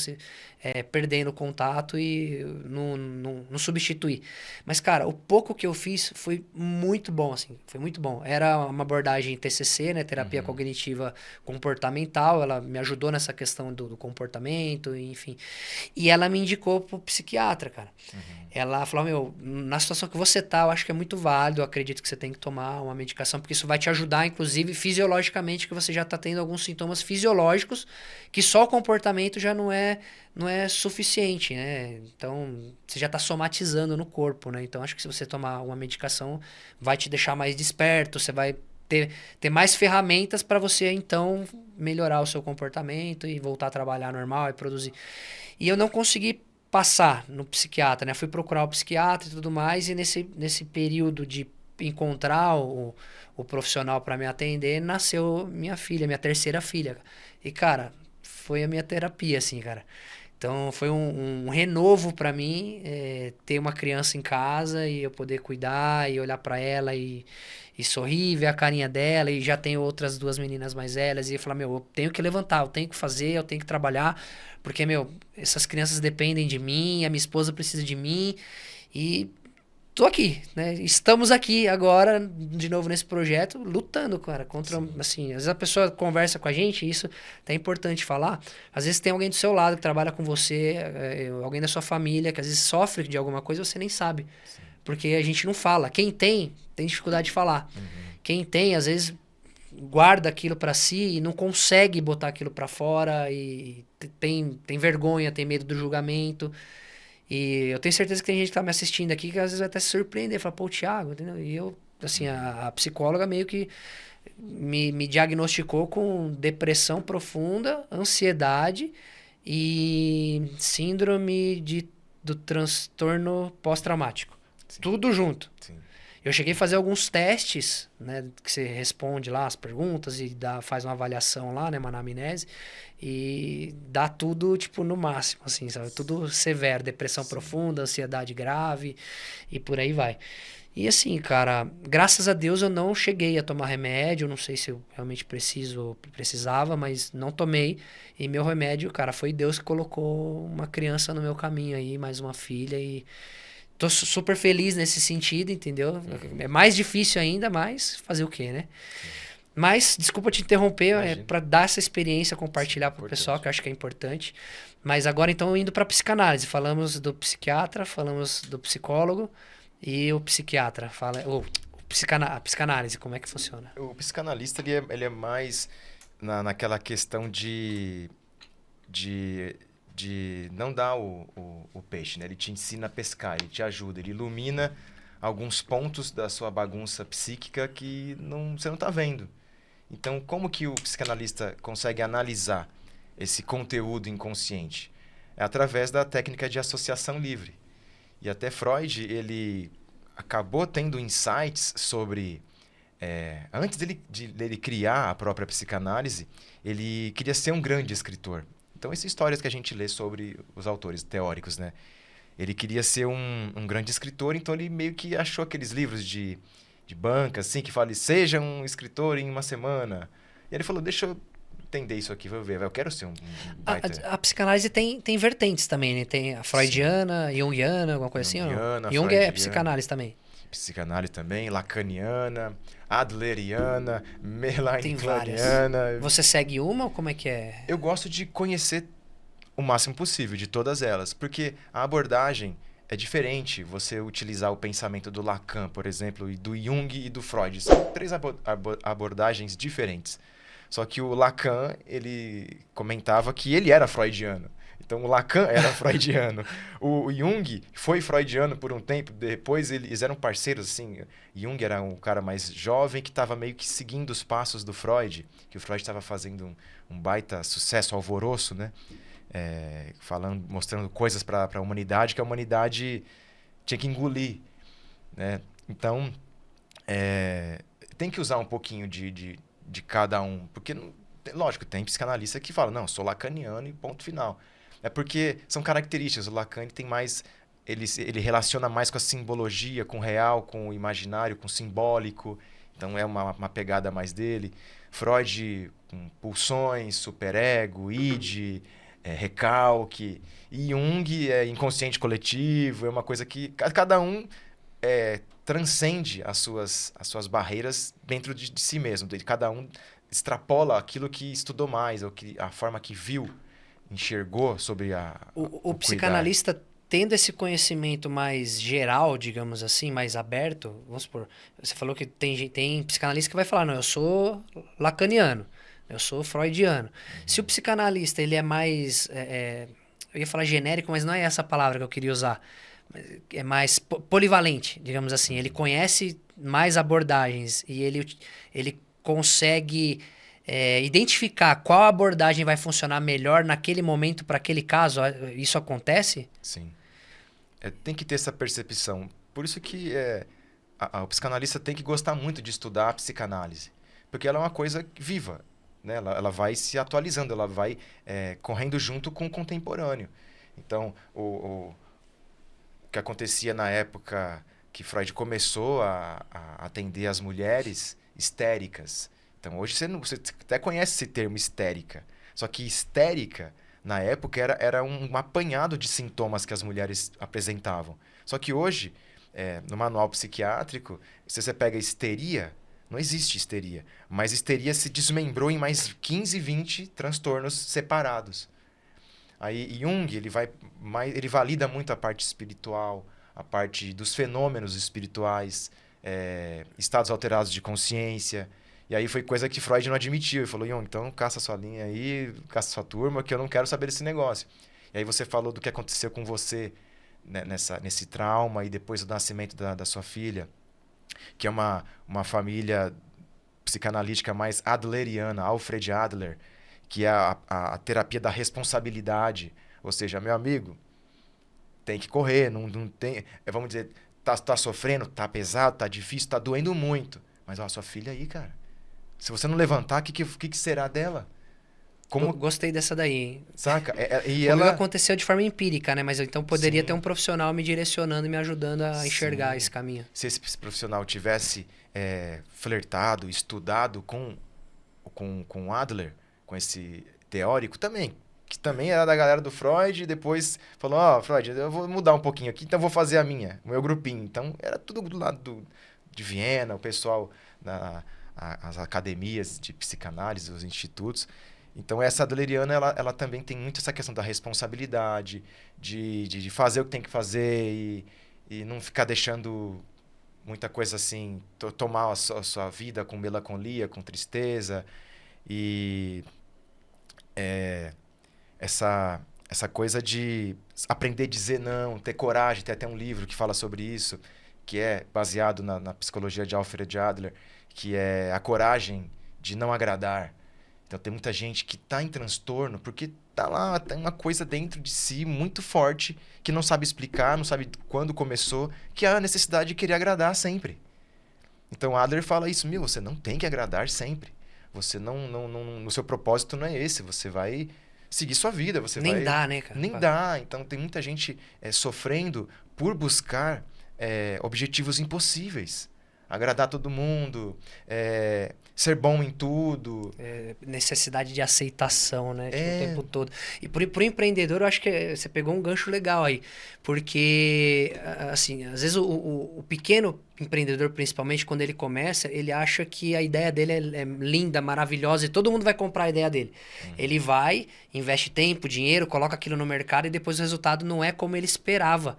perdendo o contato e não substituir. Mas, cara, o pouco que eu fiz foi muito bom, assim, foi muito bom. Era uma abordagem TCC, né, terapia cognitiva comportamental, ela me ajudou nessa questão do comportamento, enfim. E ela me indicou pro psiquiatra, cara. Ela falou, na situação que você tá, eu acho que é muito válido, eu acredito que você tem que tomar uma medicação, porque isso vai te ajudar, inclusive, fisiologicamente, que você já tá tendo alguns sintomas fisiológicos, que só o comportamento já não é suficiente, né? Então, você já tá somatizando no corpo, né? Então, acho que se você tomar uma medicação, vai te deixar mais desperto, você vai ter mais ferramentas para você, então, melhorar o seu comportamento e voltar a trabalhar normal e produzir. E eu não consegui passar no psiquiatra, né? Fui procurar o psiquiatra e tudo mais, e nesse período de encontrar o profissional para me atender, nasceu minha filha, minha terceira filha. E, cara, foi a minha terapia, assim, cara. Então, foi um renovo para mim ter uma criança em casa e eu poder cuidar e olhar para ela e sorrir, ver a carinha dela. E já tenho outras duas meninas mais velhas e falar, eu tenho que levantar, eu tenho que fazer, eu tenho que trabalhar, porque, essas crianças dependem de mim, a minha esposa precisa de mim e tô aqui, né? Estamos aqui agora, de novo nesse projeto, lutando, cara, contra, assim, às vezes a pessoa conversa com a gente, isso é importante falar, às vezes tem alguém do seu lado que trabalha com você, alguém da sua família, que às vezes sofre de alguma coisa e você nem sabe, porque a gente não fala. Quem tem dificuldade de falar. Quem tem, às vezes, guarda aquilo pra si e não consegue botar aquilo pra fora e tem vergonha, tem medo do julgamento. E eu tenho certeza que tem gente que tá me assistindo aqui que às vezes vai até se surpreender, falar, pô, Thiago, entendeu? E eu, assim, a psicóloga meio que me diagnosticou com depressão profunda, ansiedade e síndrome do transtorno pós-traumático. Tudo junto. Sim. Eu cheguei a fazer alguns testes, né, que você responde lá as perguntas e faz uma avaliação lá, né, uma anamnese, e dá tudo, tipo, no máximo, assim, sabe? Tudo severo, depressão profunda, ansiedade grave e por aí vai. E assim, cara, graças a Deus eu não cheguei a tomar remédio, não sei se eu realmente precisava, mas não tomei. E meu remédio, cara, foi Deus que colocou uma criança no meu caminho aí, mais uma filha e... Tô super feliz nesse sentido, entendeu? É mais difícil ainda, mas fazer o quê, né? Mas, desculpa te interromper, para dar essa experiência, compartilhar para o pessoal, que eu acho que é importante. Mas agora, então, indo para psicanálise. Falamos do psiquiatra, falamos do psicólogo e o psiquiatra. A psicanálise, como é que funciona? O psicanalista, ele é mais naquela questão de não dar o peixe, né? Ele te ensina a pescar, ele te ajuda, ele ilumina alguns pontos da sua bagunça psíquica que você não está vendo. Então, como que o psicanalista consegue analisar esse conteúdo inconsciente? É através da técnica de associação livre. E até Freud, ele acabou tendo insights sobre... antes dele criar a própria psicanálise, ele queria ser um grande escritor. Então, essas histórias que a gente lê sobre os autores teóricos, né? Ele queria ser um grande escritor, então ele meio que achou aqueles livros de banca, assim, que fala, seja um escritor em uma semana. E ele falou, deixa eu entender isso aqui, vou ver, eu quero ser um baita... A psicanálise tem vertentes também, né? Tem a freudiana, junguiana, alguma coisa assim, ou não? Jung é psicanálise também. psicanálise também, lacaniana, adleriana, Tem várias. melanconiana. Você segue uma ou como é que é? Eu gosto de conhecer o máximo possível de todas elas, porque a abordagem é diferente. Você utilizar o pensamento do Lacan, por exemplo, e do Jung e do Freud. São três abordagens diferentes. Só que o Lacan, ele comentava que ele era freudiano. Então, o Lacan era freudiano. O Jung foi freudiano por um tempo. Depois, eles eram parceiros, assim. Jung era um cara mais jovem que estava meio que seguindo os passos do Freud. Que o Freud estava fazendo um baita sucesso, alvoroço, né? Falando, mostrando coisas para a humanidade que a humanidade tinha que engolir, né? Então, tem que usar um pouquinho de cada um. Porque, lógico, tem psicanalista que fala, não, sou lacaniano e ponto final. É porque são características. O Lacan tem mais... Ele relaciona mais com a simbologia, com o real, com o imaginário, com o simbólico. Então, é uma pegada mais dele. Freud, com pulsões, superego, id, recalque. E Jung é inconsciente coletivo. É uma coisa que cada um transcende as suas barreiras dentro de si mesmo. Cada um extrapola aquilo que estudou mais, ou a forma que viu, enxergou sobre o psicanalista tendo esse conhecimento mais geral, digamos assim, mais aberto, vamos supor, você falou que tem psicanalista que vai falar, não, eu sou lacaniano, eu sou freudiano. Se o psicanalista ele é mais, eu ia falar genérico, mas não é essa palavra que eu queria usar, é mais polivalente, digamos assim, ele conhece mais abordagens e ele consegue identificar qual abordagem vai funcionar melhor naquele momento para aquele caso. Isso acontece? Sim. Tem que ter essa percepção. Por isso que o psicanalista tem que gostar muito de estudar a psicanálise. Porque ela é uma coisa viva, né? Ela vai se atualizando, ela vai correndo junto com o contemporâneo. Então, o que acontecia na época que Freud começou a atender as mulheres histéricas. Então, hoje você até conhece esse termo histérica. Só que histérica, na época, era um apanhado de sintomas que as mulheres apresentavam. Só que hoje, no manual psiquiátrico, se você pega histeria, não existe histeria. Mas histeria se desmembrou em mais 15, 20 transtornos separados. Aí Jung, ele valida muito a parte espiritual, a parte dos fenômenos espirituais, estados alterados de consciência. E aí foi coisa que Freud não admitiu. Ele falou, Jung, então caça sua linha aí, caça sua turma, que eu não quero saber desse negócio. E aí você falou do que aconteceu com você, né, nesse trauma e depois do nascimento da sua filha, que é uma família psicanalítica mais adleriana, Alfred Adler, que é a terapia da responsabilidade. Ou seja, meu amigo, tem que correr, não tem... vamos dizer, tá sofrendo, tá pesado, tá difícil, tá doendo muito. Mas, ó, sua filha aí, cara. Se você não levantar, o que será dela? Eu gostei dessa daí, hein? Saca? E Comigo aconteceu de forma empírica, né? Mas eu então poderia Sim. ter um profissional me direcionando e me ajudando a enxergar Sim. esse caminho. Se esse profissional tivesse flertado, estudado com Adler, com esse teórico também, que também era da galera do Freud, e depois falou, Freud, eu vou mudar um pouquinho aqui, então vou fazer o meu grupinho. Então, era tudo do lado de Viena, o pessoal as academias de psicanálise, os institutos. Então, essa adleriana, ela também tem muito essa questão da responsabilidade, de fazer o que tem que fazer e não ficar deixando muita coisa assim, tomar a sua vida com melancolia, com tristeza. E essa coisa de aprender a dizer não, ter coragem. Tem até um livro que fala sobre isso, que é baseado na psicologia de Alfred Adler, que é a coragem de não agradar. Então, tem muita gente que está em transtorno porque tá lá, tem uma coisa dentro de si muito forte que não sabe explicar, não sabe quando começou, que é a necessidade de querer agradar sempre. Então, Adler fala isso, você não tem que agradar sempre. Você no seu propósito não é esse, você vai seguir sua vida. Nem dá, né, cara? Nem dá. Então, tem muita gente sofrendo por buscar objetivos impossíveis. agradar todo mundo, ser bom em tudo. Necessidade de aceitação, né? Tipo, o tempo todo. E pro empreendedor, eu acho que você pegou um gancho legal aí. Porque, assim, às vezes o pequeno empreendedor, principalmente, quando ele começa, ele acha que a ideia dele é linda, maravilhosa e todo mundo vai comprar a ideia dele. Ele vai, investe tempo, dinheiro, coloca aquilo no mercado e depois o resultado não é como ele esperava.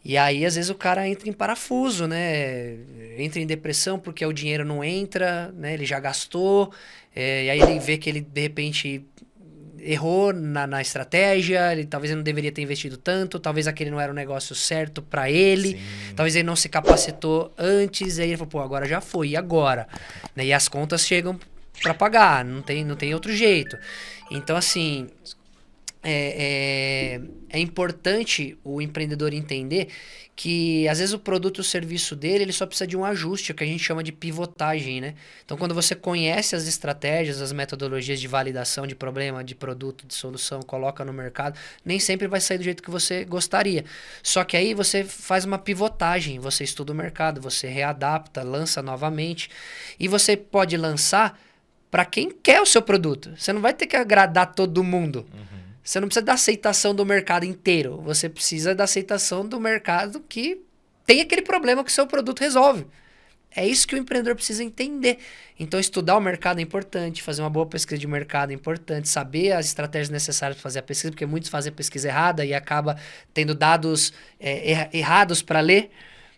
E aí, às vezes, o cara entra em parafuso, né? Entra em depressão porque o dinheiro não entra, né? Ele já gastou, e aí ele vê que ele, de repente, errou na estratégia, talvez ele não deveria ter investido tanto, talvez aquele não era o negócio certo para ele, Sim. talvez ele não se capacitou antes, e aí ele falou, pô, agora já foi, e agora? Né? E as contas chegam para pagar, não tem outro jeito. Então, assim... É importante o empreendedor entender que, às vezes, o produto ou serviço dele ele só precisa de um ajuste, o que a gente chama de pivotagem, né? Então, quando você conhece as estratégias, as metodologias de validação de problema, de produto, de solução, coloca no mercado, nem sempre vai sair do jeito que você gostaria. Só que aí você faz uma pivotagem, você estuda o mercado, você readapta, lança novamente, e você pode lançar para quem quer o seu produto. Você não vai ter que agradar todo mundo. Você não precisa da aceitação do mercado inteiro. Você precisa da aceitação do mercado que tem aquele problema que o seu produto resolve. É isso que o empreendedor precisa entender. Então, estudar o mercado é importante, fazer uma boa pesquisa de mercado é importante, saber as estratégias necessárias para fazer a pesquisa, porque muitos fazem a pesquisa errada e acaba tendo dados errados para ler.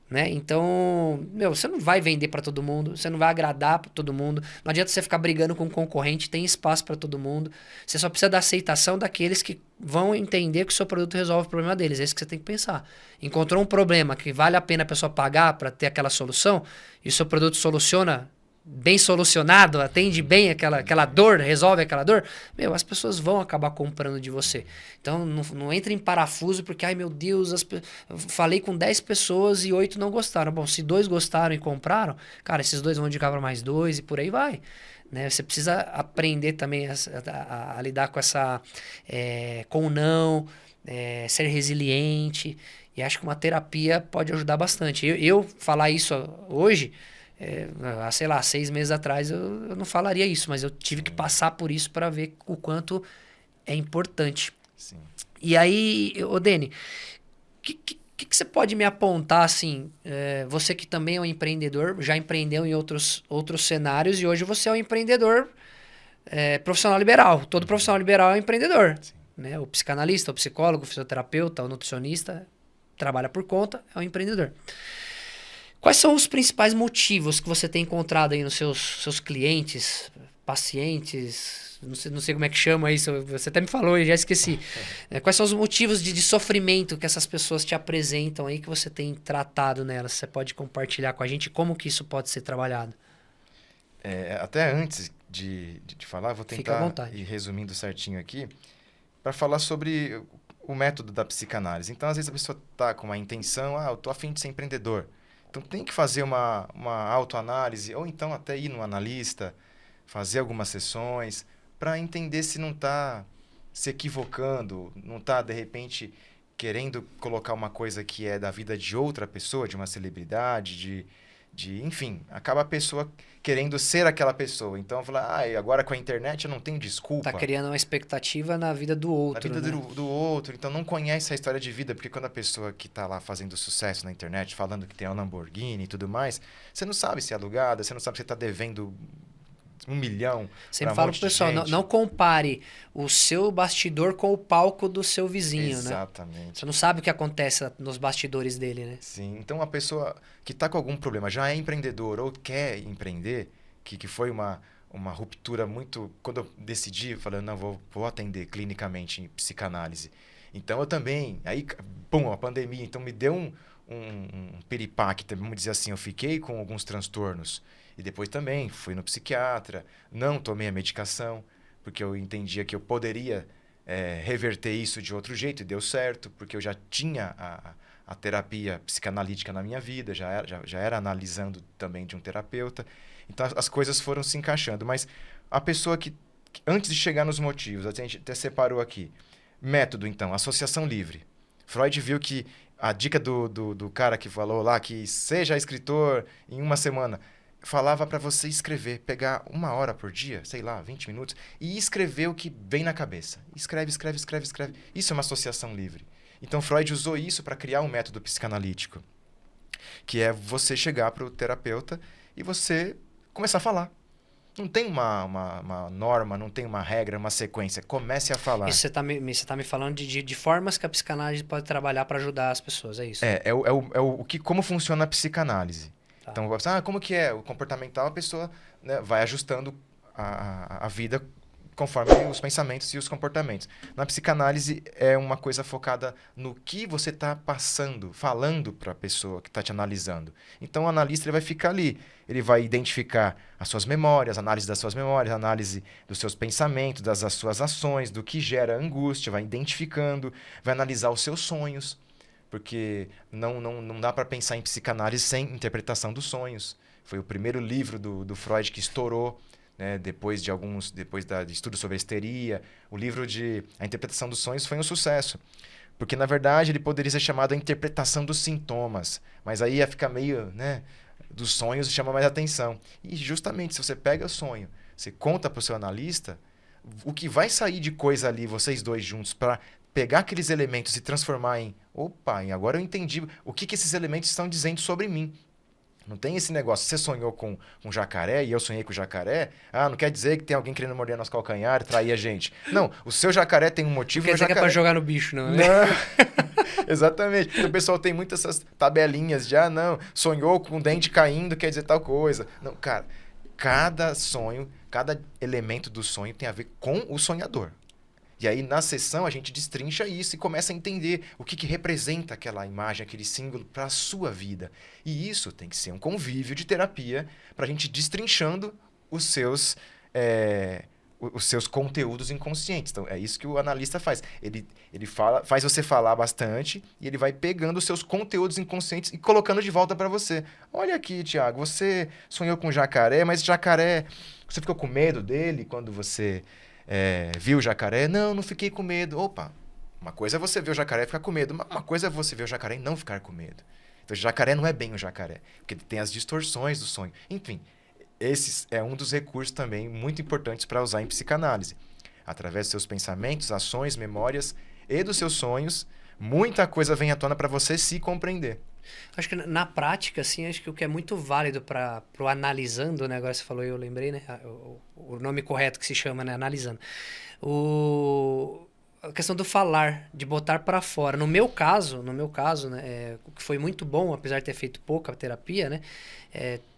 Né? Então, você não vai vender para todo mundo, você não vai agradar para todo mundo, não adianta você ficar brigando com o concorrente, tem espaço para todo mundo, você só precisa da aceitação daqueles que vão entender que o seu produto resolve o problema deles, é isso que você tem que pensar. Encontrou um problema que vale a pena a pessoa pagar para ter aquela solução, e o seu produto soluciona bem solucionado, atende bem aquela dor, resolve aquela dor, as pessoas vão acabar comprando de você. Então, não entre em parafuso porque, ai meu Deus, eu falei com 10 pessoas e 8 não gostaram. Bom, se 2 gostaram e compraram, cara, esses 2 vão indicar para mais 2 e por aí vai. Né? Você precisa aprender também a lidar com com o não, ser resiliente, e acho que uma terapia pode ajudar bastante. Eu falar isso hoje... sei lá, 6 meses atrás eu não falaria isso, mas eu tive que passar por isso para ver o quanto é importante. Sim. E aí, Deni, o que você pode me apontar, assim, você que também é um empreendedor, já empreendeu em outros cenários e hoje você é um empreendedor profissional liberal. Todo profissional liberal é um empreendedor. Né? O psicanalista, o psicólogo, o fisioterapeuta, o nutricionista, trabalha por conta, é um empreendedor. Quais são os principais motivos que você tem encontrado aí nos seus clientes, pacientes, não sei como é que chama isso, você até me falou e já esqueci. Quais são os motivos de sofrimento que essas pessoas te apresentam aí que você tem tratado nelas? Você pode compartilhar com a gente como que isso pode ser trabalhado? Até antes de falar, vou tentar ir resumindo certinho aqui, para falar sobre o método da psicanálise. Então, às vezes a pessoa está com uma intenção, eu estou a fim de ser empreendedor. Então, tem que fazer uma autoanálise, ou então até ir no analista, fazer algumas sessões, para entender se não está se equivocando, não está, de repente, querendo colocar uma coisa que é da vida de outra pessoa, de uma celebridade, enfim, acaba a pessoa querendo ser aquela pessoa. Então, falar, agora com a internet eu não tenho desculpa. Tá criando uma expectativa na vida do outro. Na vida do outro. Então, não conhece a história de vida, porque quando a pessoa que tá lá fazendo sucesso na internet, falando que tem uma Lamborghini e tudo mais, você não sabe se é alugada, você não sabe se você tá devendo 1 milhão. Sempre falo pro pessoal, não compare o seu bastidor com o palco do seu vizinho, Exatamente. Né? Você não sabe o que acontece nos bastidores dele, né? Sim, então a pessoa que está com algum problema, já é empreendedor ou quer empreender, que foi uma ruptura muito... Quando eu decidi, eu falei, não, vou atender clinicamente em psicanálise. Então eu também, aí, a pandemia, então me deu um piripaque, vamos dizer assim, eu fiquei com alguns transtornos. E depois também fui no psiquiatra, não tomei a medicação, porque eu entendia que eu poderia reverter isso de outro jeito, e deu certo, porque eu já tinha a terapia psicanalítica na minha vida, já era analisando também de um terapeuta. Então as coisas foram se encaixando. Mas a pessoa que antes de chegar nos motivos, a gente até separou aqui. Método, então, associação livre. Freud viu que a dica do cara que falou lá que seja escritor em uma semana, falava para você escrever, pegar 1 hora por dia, sei lá, 20 minutos, e escrever o que vem na cabeça. Escreve, escreve, escreve, escreve. Isso é uma associação livre. Então Freud usou isso para criar um método psicanalítico, que é você chegar para o terapeuta e você começar a falar. Não tem uma norma, não tem uma regra, uma sequência. Comece a falar. Isso você tá me falando de formas que a psicanálise pode trabalhar para ajudar as pessoas, é isso? Como funciona a psicanálise. Tá. Então, como que é? O comportamental, a pessoa, né, vai ajustando a vida conforme os pensamentos e os comportamentos. Na psicanálise, é uma coisa focada no que você está passando, falando para a pessoa que está te analisando. Então, o analista ele vai ficar ali. Ele vai identificar as suas memórias, análise das suas memórias, análise dos seus pensamentos, das suas ações, do que gera angústia, vai identificando, vai analisar os seus sonhos, porque não dá para pensar em psicanálise sem interpretação dos sonhos. Foi o primeiro livro do Freud que estourou, né, depois de estudos sobre a histeria. O livro de A Interpretação dos Sonhos foi um sucesso. Porque, na verdade, ele poderia ser chamado A Interpretação dos Sintomas. Mas aí ia ficar meio, né, dos sonhos chama mais atenção. E justamente, se você pega o sonho, você conta para o seu analista, o que vai sair de coisa ali, vocês dois juntos, para pegar aqueles elementos e transformar em... Opa, agora eu entendi o que esses elementos estão dizendo sobre mim. Não tem esse negócio. Você sonhou com um jacaré e eu sonhei com o jacaré. Não quer dizer que tem alguém querendo morder nosso calcanhar e trair a gente. Não, o seu jacaré tem um motivo. Não quer dizer que é pra jogar no bicho, não, né? Não. Exatamente. Então, o pessoal tem muitas essas tabelinhas de, não, sonhou com o dente caindo, quer dizer tal coisa. Não, cara, cada sonho, cada elemento do sonho tem a ver com o sonhador. E aí, na sessão, a gente destrincha isso e começa a entender o que representa aquela imagem, aquele símbolo para a sua vida. E isso tem que ser um convívio de terapia para a gente destrinchando os seus conteúdos inconscientes. Então, é isso que o analista faz. Ele faz você falar bastante e ele vai pegando os seus conteúdos inconscientes e colocando de volta para você. Olha aqui, Thiago, você sonhou com jacaré, mas jacaré... Você ficou com medo dele quando você... viu o jacaré? Não fiquei com medo. Opa, uma coisa é você ver o jacaré e ficar com medo, uma coisa é você ver o jacaré e não ficar com medo. Então, o jacaré não é bem o jacaré, porque tem as distorções do sonho. Enfim, esse é um dos recursos também muito importantes para usar em psicanálise. Através dos seus pensamentos, ações, memórias e dos seus sonhos, muita coisa vem à tona para você se compreender. Acho que na prática, assim, acho que o que é muito válido para o analisando, né? Agora você falou, eu lembrei, né? O nome correto que se chama, né? Analisando. A questão do falar, de botar para fora. No meu caso, né? O que foi muito bom, apesar de ter feito pouca terapia, né?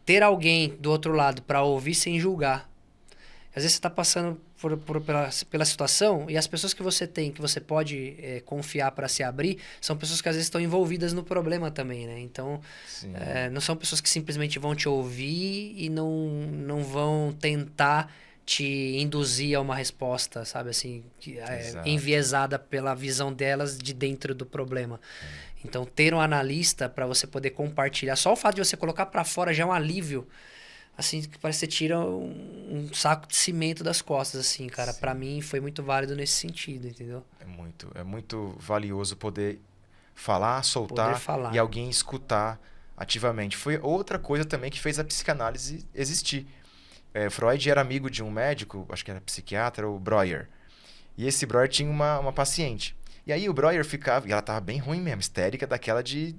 Ter alguém do outro lado para ouvir sem julgar. Às vezes você está passando pela situação e as pessoas que você tem, que você pode confiar para se abrir, são pessoas que às vezes estão envolvidas no problema também, né? Então, não são pessoas que simplesmente vão te ouvir e não vão tentar te induzir a uma resposta, sabe? Assim, enviesada pela visão delas de dentro do problema. Então, ter um analista para você poder compartilhar. Só o fato de você colocar para fora já é um alívio. Assim, que parece que você tira um saco de cimento das costas, assim, cara. Pra mim, foi muito válido nesse sentido, entendeu? É muito valioso poder falar, soltar e alguém escutar ativamente. Foi outra coisa também que fez a psicanálise existir. Freud era amigo de um médico, acho que era psiquiatra, o Breuer. E esse Breuer tinha uma paciente. E aí o Breuer ficava, e ela tava bem ruim mesmo, histérica, daquela de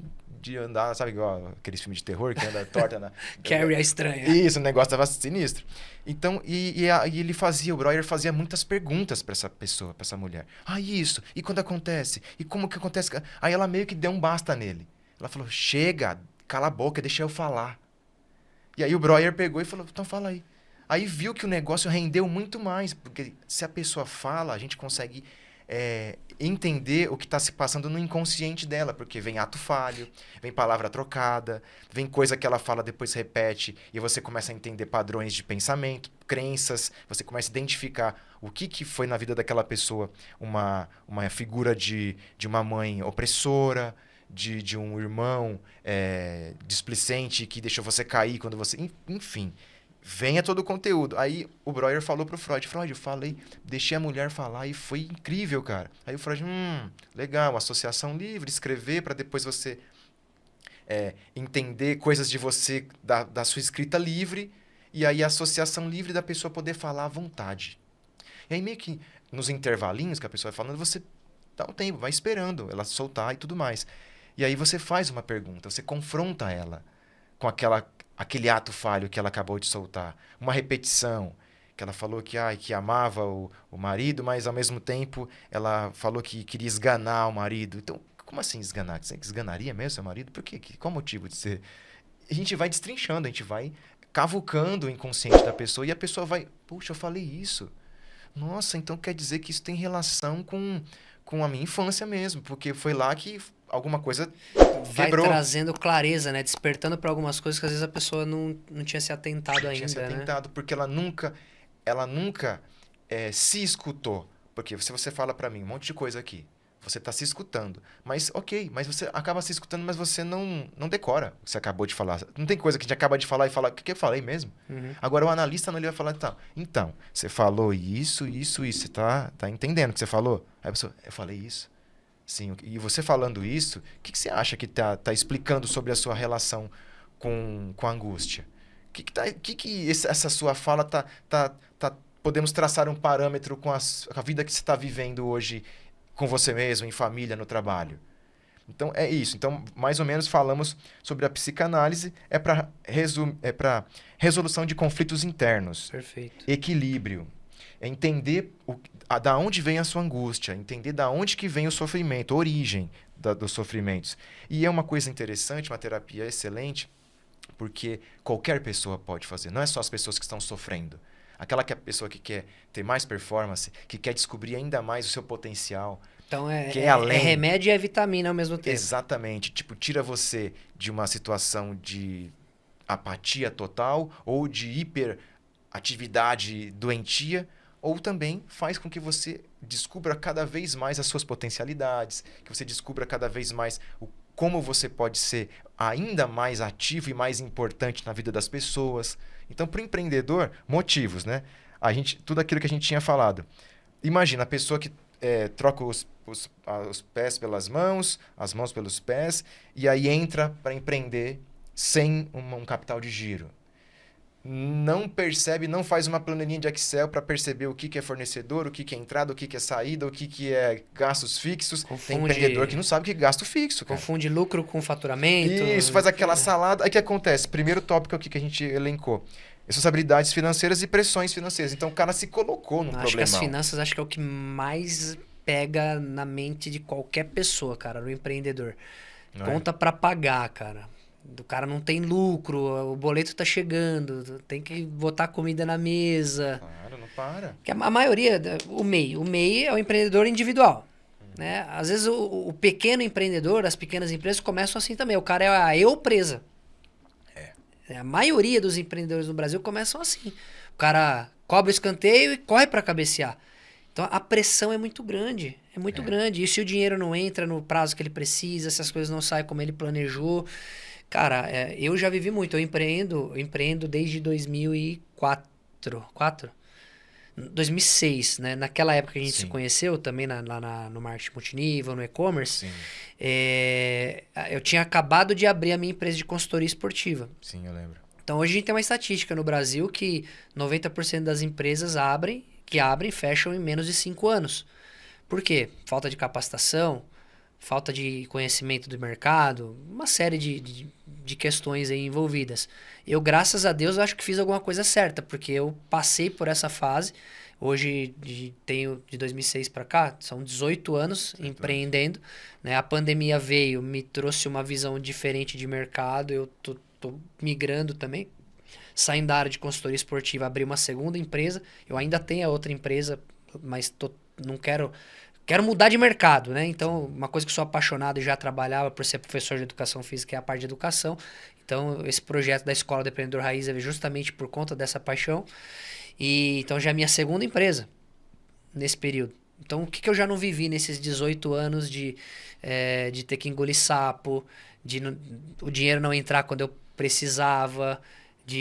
andar, sabe, igual aqueles filmes de terror que anda torta na... Carrie a estranha. Isso, o negócio tava sinistro. Então, o Breuer fazia muitas perguntas para essa pessoa, para essa mulher. Isso, e quando acontece? E como que acontece? Aí ela meio que deu um basta nele. Ela falou, chega, cala a boca, deixa eu falar. E aí o Breuer pegou e falou, então fala aí. Aí viu que o negócio rendeu muito mais, porque se a pessoa fala, a gente consegue... entender o que está se passando no inconsciente dela, porque vem ato falho, vem palavra trocada, vem coisa que ela fala, depois repete, e você começa a entender padrões de pensamento, crenças, você começa a identificar o que foi na vida daquela pessoa uma figura de uma mãe opressora, de um irmão displicente que deixou você cair quando você... Enfim, venha todo o conteúdo. Aí o Breuer falou pro Freud, eu falei, deixei a mulher falar e foi incrível, cara. Aí o Freud, legal, associação livre, escrever para depois você entender coisas de você, da sua escrita livre, e aí a associação livre da pessoa poder falar à vontade. E aí meio que nos intervalinhos que a pessoa vai falando, você dá um tempo, vai esperando ela soltar e tudo mais. E aí você faz uma pergunta, você confronta ela com aquele ato falho que ela acabou de soltar. Uma repetição, que ela falou que amava o marido, mas ao mesmo tempo ela falou que queria esganar o marido. Então, como assim esganar? Você esganaria mesmo seu marido? Por quê? Qual o motivo de ser? A gente vai destrinchando, a gente vai cavucando o inconsciente da pessoa e a pessoa vai, puxa, eu falei isso. Nossa, então quer dizer que isso tem relação com a minha infância mesmo, porque foi lá que alguma coisa Vai quebrou. trazendo clareza, né? Despertando para algumas coisas que às vezes a pessoa não tinha se atentado ainda, Tinha se né? atentado, porque ela nunca se escutou. Porque se você fala pra mim um monte de coisa aqui, você tá se escutando. Mas, ok, mas você acaba se escutando, mas você não decora o que você acabou de falar. Não tem coisa que a gente acaba de falar e fala, o que eu falei mesmo? Uhum. Agora, o analista não ele vai falar, então, você falou isso, você tá entendendo o que você falou? Aí a pessoa, eu falei isso. Sim, e você falando isso, o que você acha que tá explicando sobre a sua relação com a angústia? Essa sua fala podemos traçar um parâmetro com a vida que você está vivendo hoje com você mesmo, em família, no trabalho? Então, é isso. Então, mais ou menos falamos sobre a psicanálise, para resolução de conflitos internos. Perfeito. Equilíbrio. É entender da onde vem a sua angústia, entender da onde que vem o sofrimento, a origem dos sofrimentos. E é uma coisa interessante, uma terapia excelente, porque qualquer pessoa pode fazer. Não é só as pessoas que estão sofrendo. Aquela pessoa que quer ter mais performance, que quer descobrir ainda mais o seu potencial. Então que é além. É remédio e é vitamina ao mesmo tempo. Exatamente. Tipo, tira você de uma situação de apatia total ou de hiperatividade doentia, ou também faz com que você descubra cada vez mais as suas potencialidades, que você descubra cada vez mais como você pode ser ainda mais ativo e mais importante na vida das pessoas. Então, para o empreendedor, motivos, né? Tudo aquilo que a gente tinha falado. Imagina a pessoa que troca os pés pelas mãos, as mãos pelos pés, e aí entra para empreender sem um capital de giro. Não percebe, não faz uma planilhinha de Excel para perceber o que é fornecedor, o que é entrada, o que é saída, o que é gastos fixos. Tem empreendedor que não sabe o que é gasto fixo, cara. Confunde lucro com faturamento. Isso, faz aquela salada. Aí o que acontece? Primeiro tópico aqui que a gente elencou. Responsabilidades financeiras e pressões financeiras. Então o cara se colocou num problemão. Acho que as finanças é o que mais pega na mente de qualquer pessoa, cara, no empreendedor. Conta para pagar, cara. O cara não tem lucro, o boleto tá chegando, tem que botar comida na mesa. Claro, não para. Porque a maioria, o MEI é o empreendedor individual. Né? Às vezes o pequeno empreendedor, as pequenas empresas começam assim também. O cara é a eu-presa. A maioria dos empreendedores no Brasil começam assim. O cara cobra o escanteio e corre para cabecear. Então a pressão é muito grande. É muito grande. E se o dinheiro não entra no prazo que ele precisa, se as coisas não saem como ele planejou. Cara, eu já vivi muito. Eu empreendo desde 2004. 2006, né? Naquela época que a gente se conheceu, também no marketing multinível, no e-commerce, eu tinha acabado de abrir a minha empresa de consultoria esportiva. Sim, eu lembro. Então, hoje a gente tem uma estatística no Brasil que 90% das empresas fecham em menos de 5 anos. Por quê? Falta de capacitação, falta de conhecimento do mercado, uma série de questões aí envolvidas. Eu, graças a Deus, acho que fiz alguma coisa certa, porque eu passei por essa fase. Hoje, tenho de 2006 para cá, são 18 anos empreendendo. Né? A pandemia veio, me trouxe uma visão diferente de mercado, eu tô migrando também. Saindo da área de consultoria esportiva, abri uma segunda empresa. Eu ainda tenho a outra empresa, mas não quero mudar de mercado, né? Então, uma coisa que eu sou apaixonado e já trabalhava por ser professor de educação física é a parte de educação. Então, esse projeto da Escola do Empreendedor Raiz é justamente por conta dessa paixão. E então já é minha segunda empresa nesse período. Então, o que eu já não vivi nesses 18 anos de ter que engolir sapo, o dinheiro não entrar quando eu precisava,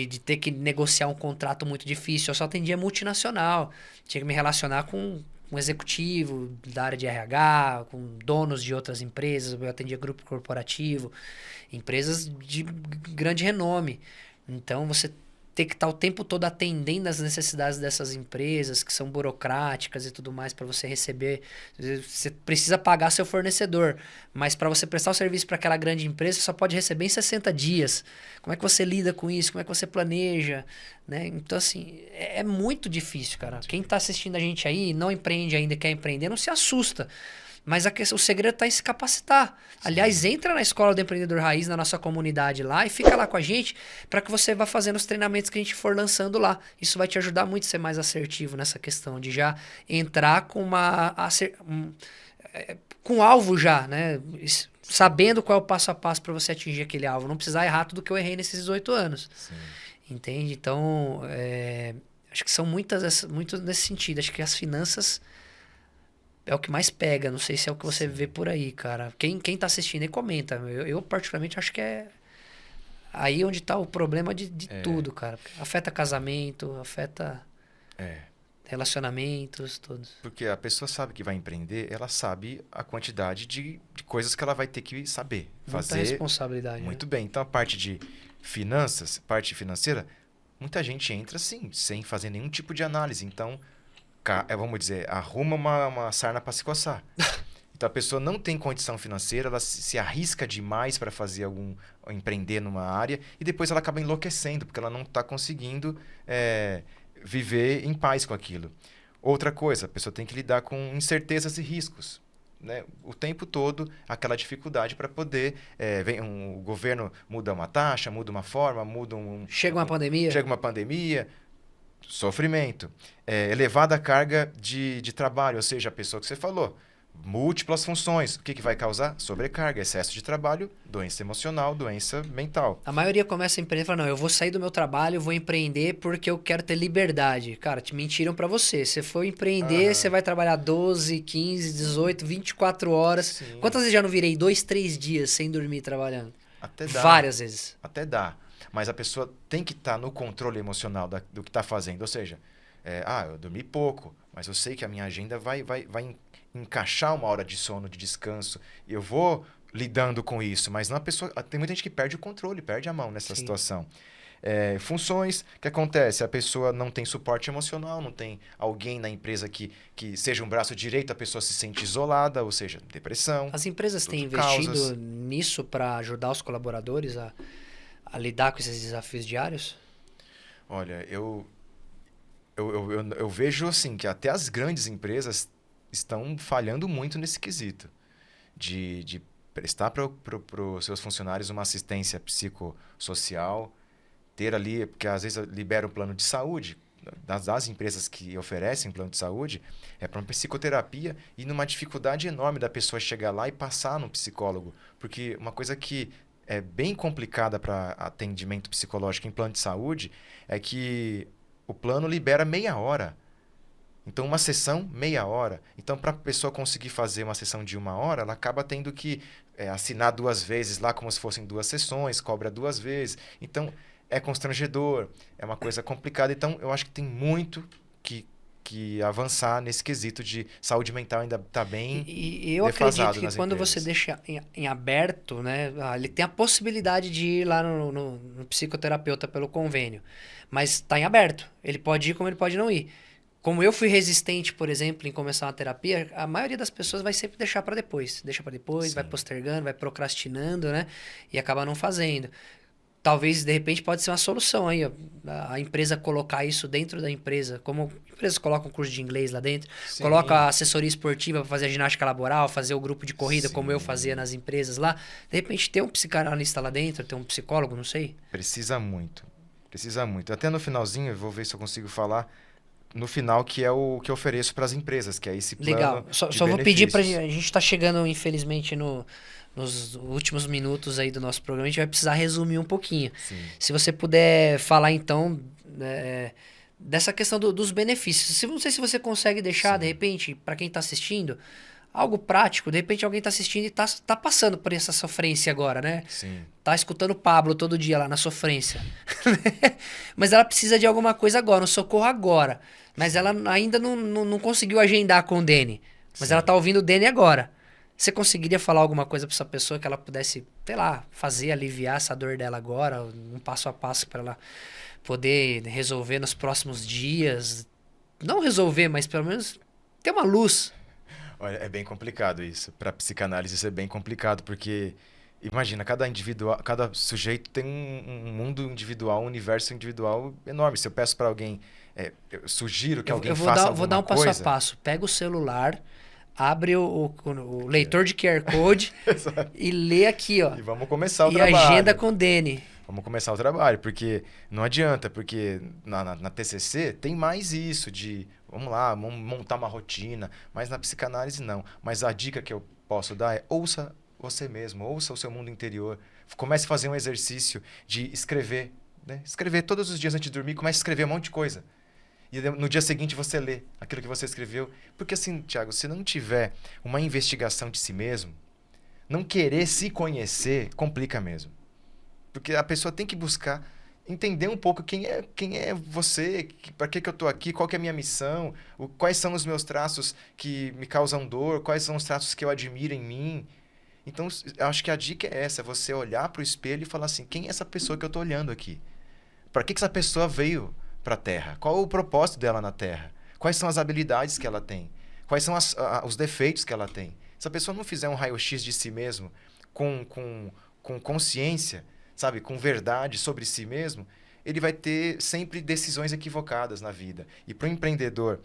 de ter que negociar um contrato muito difícil. Eu só atendia multinacional. Tinha que me relacionar com um executivo da área de RH, com donos de outras empresas. Eu atendia grupo corporativo, empresas de grande renome. Então, você ter que estar o tempo todo atendendo às necessidades dessas empresas, que são burocráticas e tudo mais, para você receber. Você precisa pagar seu fornecedor, mas para você prestar o serviço para aquela grande empresa, você só pode receber em 60 dias. Como é que você lida com isso? Como é que você planeja? Né? Então, assim, é muito difícil, cara. Quem está assistindo a gente aí, não empreende ainda, quer empreender, não se assusta. Mas o segredo está em se capacitar. Aliás, entra na Escola do Empreendedor Raiz, na nossa comunidade lá, e fica lá com a gente para que você vá fazendo os treinamentos que a gente for lançando lá. Isso vai te ajudar muito a ser mais assertivo nessa questão de já entrar com com alvo já, né? Sabendo qual é o passo a passo para você atingir aquele alvo. Não precisar errar tudo que eu errei nesses 18 anos. Sim. Entende? Então, acho que são muito nesse sentido. Acho que as finanças é o que mais pega. Não sei se é o que você vê por aí, cara. Quem tá assistindo aí comenta. Eu particularmente acho que é aí onde tá o problema de tudo, cara. Afeta casamento, afeta relacionamentos, todos. Porque a pessoa sabe que vai empreender, ela sabe a quantidade de coisas que ela vai ter que saber fazer. Muita responsabilidade. Muito bem. Então, a parte de finanças, parte financeira, muita gente entra assim, sem fazer nenhum tipo de análise. Então, vamos dizer, arruma uma sarna para se coçar. Então a pessoa não tem condição financeira, ela se arrisca demais para fazer empreender numa área e depois ela acaba enlouquecendo, porque ela não está conseguindo viver em paz com aquilo. Outra coisa, a pessoa tem que lidar com incertezas e riscos. Né? O tempo todo, aquela dificuldade para poder... o governo muda uma taxa, muda uma forma, Chega uma pandemia. Chega uma pandemia... Sofrimento. Elevada carga de trabalho, ou seja, a pessoa que você falou, múltiplas funções. O que vai causar? Sobrecarga, excesso de trabalho, doença emocional, doença mental. A maioria começa a empreender e fala, não, eu vou sair do meu trabalho, vou empreender porque eu quero ter liberdade. Cara, te mentiram pra você. Você for empreender, você vai trabalhar 12, 15, 18, 24 horas. Sim. Quantas vezes já não virei 2, 3 dias sem dormir trabalhando? Até dá. Várias vezes. Até dá. Mas a pessoa tem que estar no controle emocional do que está fazendo. Ou seja, eu dormi pouco, mas eu sei que a minha agenda vai encaixar uma hora de sono, de descanso. Eu vou lidando com isso. Mas tem muita gente que perde o controle, perde a mão nessa situação. Funções, o que acontece? A pessoa não tem suporte emocional, não tem alguém na empresa que seja um braço direito, a pessoa se sente isolada, ou seja, depressão. As empresas têm investido nisso para ajudar os colaboradores a lidar com esses desafios diários? Olha, eu vejo assim que até as grandes empresas estão falhando muito nesse quesito de prestar para os seus funcionários uma assistência psicossocial, ter ali, porque às vezes libera um plano de saúde, das empresas que oferecem plano de saúde, para uma psicoterapia e numa dificuldade enorme da pessoa chegar lá e passar no psicólogo, porque uma coisa que é bem complicada para atendimento psicológico em plano de saúde é que o plano libera meia hora. Então, uma sessão, meia hora. Então, para a pessoa conseguir fazer uma sessão de 1 hora, ela acaba tendo que assinar 2 vezes lá, como se fossem 2 sessões, cobra 2 vezes. Então, é constrangedor, é uma coisa complicada. Então, eu acho que tem muito que avançar nesse quesito de saúde mental, ainda está bem e eu defasado acredito que quando empresas. você deixa em aberto, né, ele tem a possibilidade de ir lá no psicoterapeuta pelo convênio, mas está em aberto. Ele pode ir como ele pode não ir. Como eu fui resistente, por exemplo, em começar uma terapia, a maioria das pessoas vai sempre deixar para depois. Deixa para depois, vai postergando, vai procrastinando, né, e acaba não fazendo. Talvez, de repente, pode ser uma solução aí, a empresa colocar isso dentro da empresa, como empresas colocam curso de inglês lá dentro, coloca a assessoria esportiva para fazer a ginástica laboral, fazer o grupo de corrida, como eu fazia nas empresas lá. De repente, ter um psicanalista lá dentro, ter um psicólogo, não sei. Precisa muito. Precisa muito. Até no finalzinho, eu vou ver se eu consigo falar no final, que é o que eu ofereço para as empresas, que é esse plano. Legal. Só vou pedir para a gente está chegando, infelizmente, nos últimos minutos aí do nosso programa, a gente vai precisar resumir um pouquinho. Sim. Se você puder falar, então, dessa questão dos benefícios. Não sei se você consegue deixar, de repente, para quem está assistindo, Algo prático, de repente alguém tá assistindo e tá passando por essa sofrência agora, né? Sim. Tá escutando o Pablo todo dia lá na sofrência. Mas ela precisa de alguma coisa agora, um socorro agora. Mas ela ainda não conseguiu agendar com o Dene. Mas Sim. ela tá ouvindo o Dene agora. Você conseguiria falar alguma coisa pra essa pessoa que ela pudesse, sei lá, fazer, aliviar essa dor dela agora? Um passo a passo pra ela poder resolver nos próximos dias? Não resolver, mas pelo menos ter uma luz. Olha, é bem complicado isso. Para psicanálise isso é bem complicado, porque imagina, cada sujeito tem um mundo individual, um universo individual enorme. Se eu peço para alguém, eu sugiro que alguém faça Vou dar alguma um passo a coisa. passo. Pega o celular, abre o leitor de QR Code e lê aqui, ó. E vamos começar o E trabalho. agenda com o Dene. Vamos começar o trabalho, porque não adianta, porque na TCC tem mais isso de, vamos lá, montar uma rotina, mas na psicanálise não. Mas a dica que eu posso dar é ouça você mesmo, ouça o seu mundo interior. Comece a fazer um exercício de escrever, né? Escrever todos os dias antes de dormir, comece a escrever um monte de coisa. E no dia seguinte você lê aquilo que você escreveu. Porque assim, Thiago, se não tiver uma investigação de si mesmo, não querer se conhecer, complica mesmo. Porque a pessoa tem que buscar entender um pouco quem é você, para que eu estou aqui, qual que é a minha missão, quais são os meus traços que me causam dor, quais são os traços que eu admiro em mim. Então, eu acho que a dica é essa, você olhar para o espelho e falar assim, quem é essa pessoa que eu estou olhando aqui? Para que essa pessoa veio para a Terra? Qual o propósito dela na Terra? Quais são as habilidades que ela tem? Quais são os defeitos que ela tem? Se a pessoa não fizer um raio-x de si mesmo com consciência, sabe, com verdade sobre si mesmo, ele vai ter sempre decisões equivocadas na vida. E para o empreendedor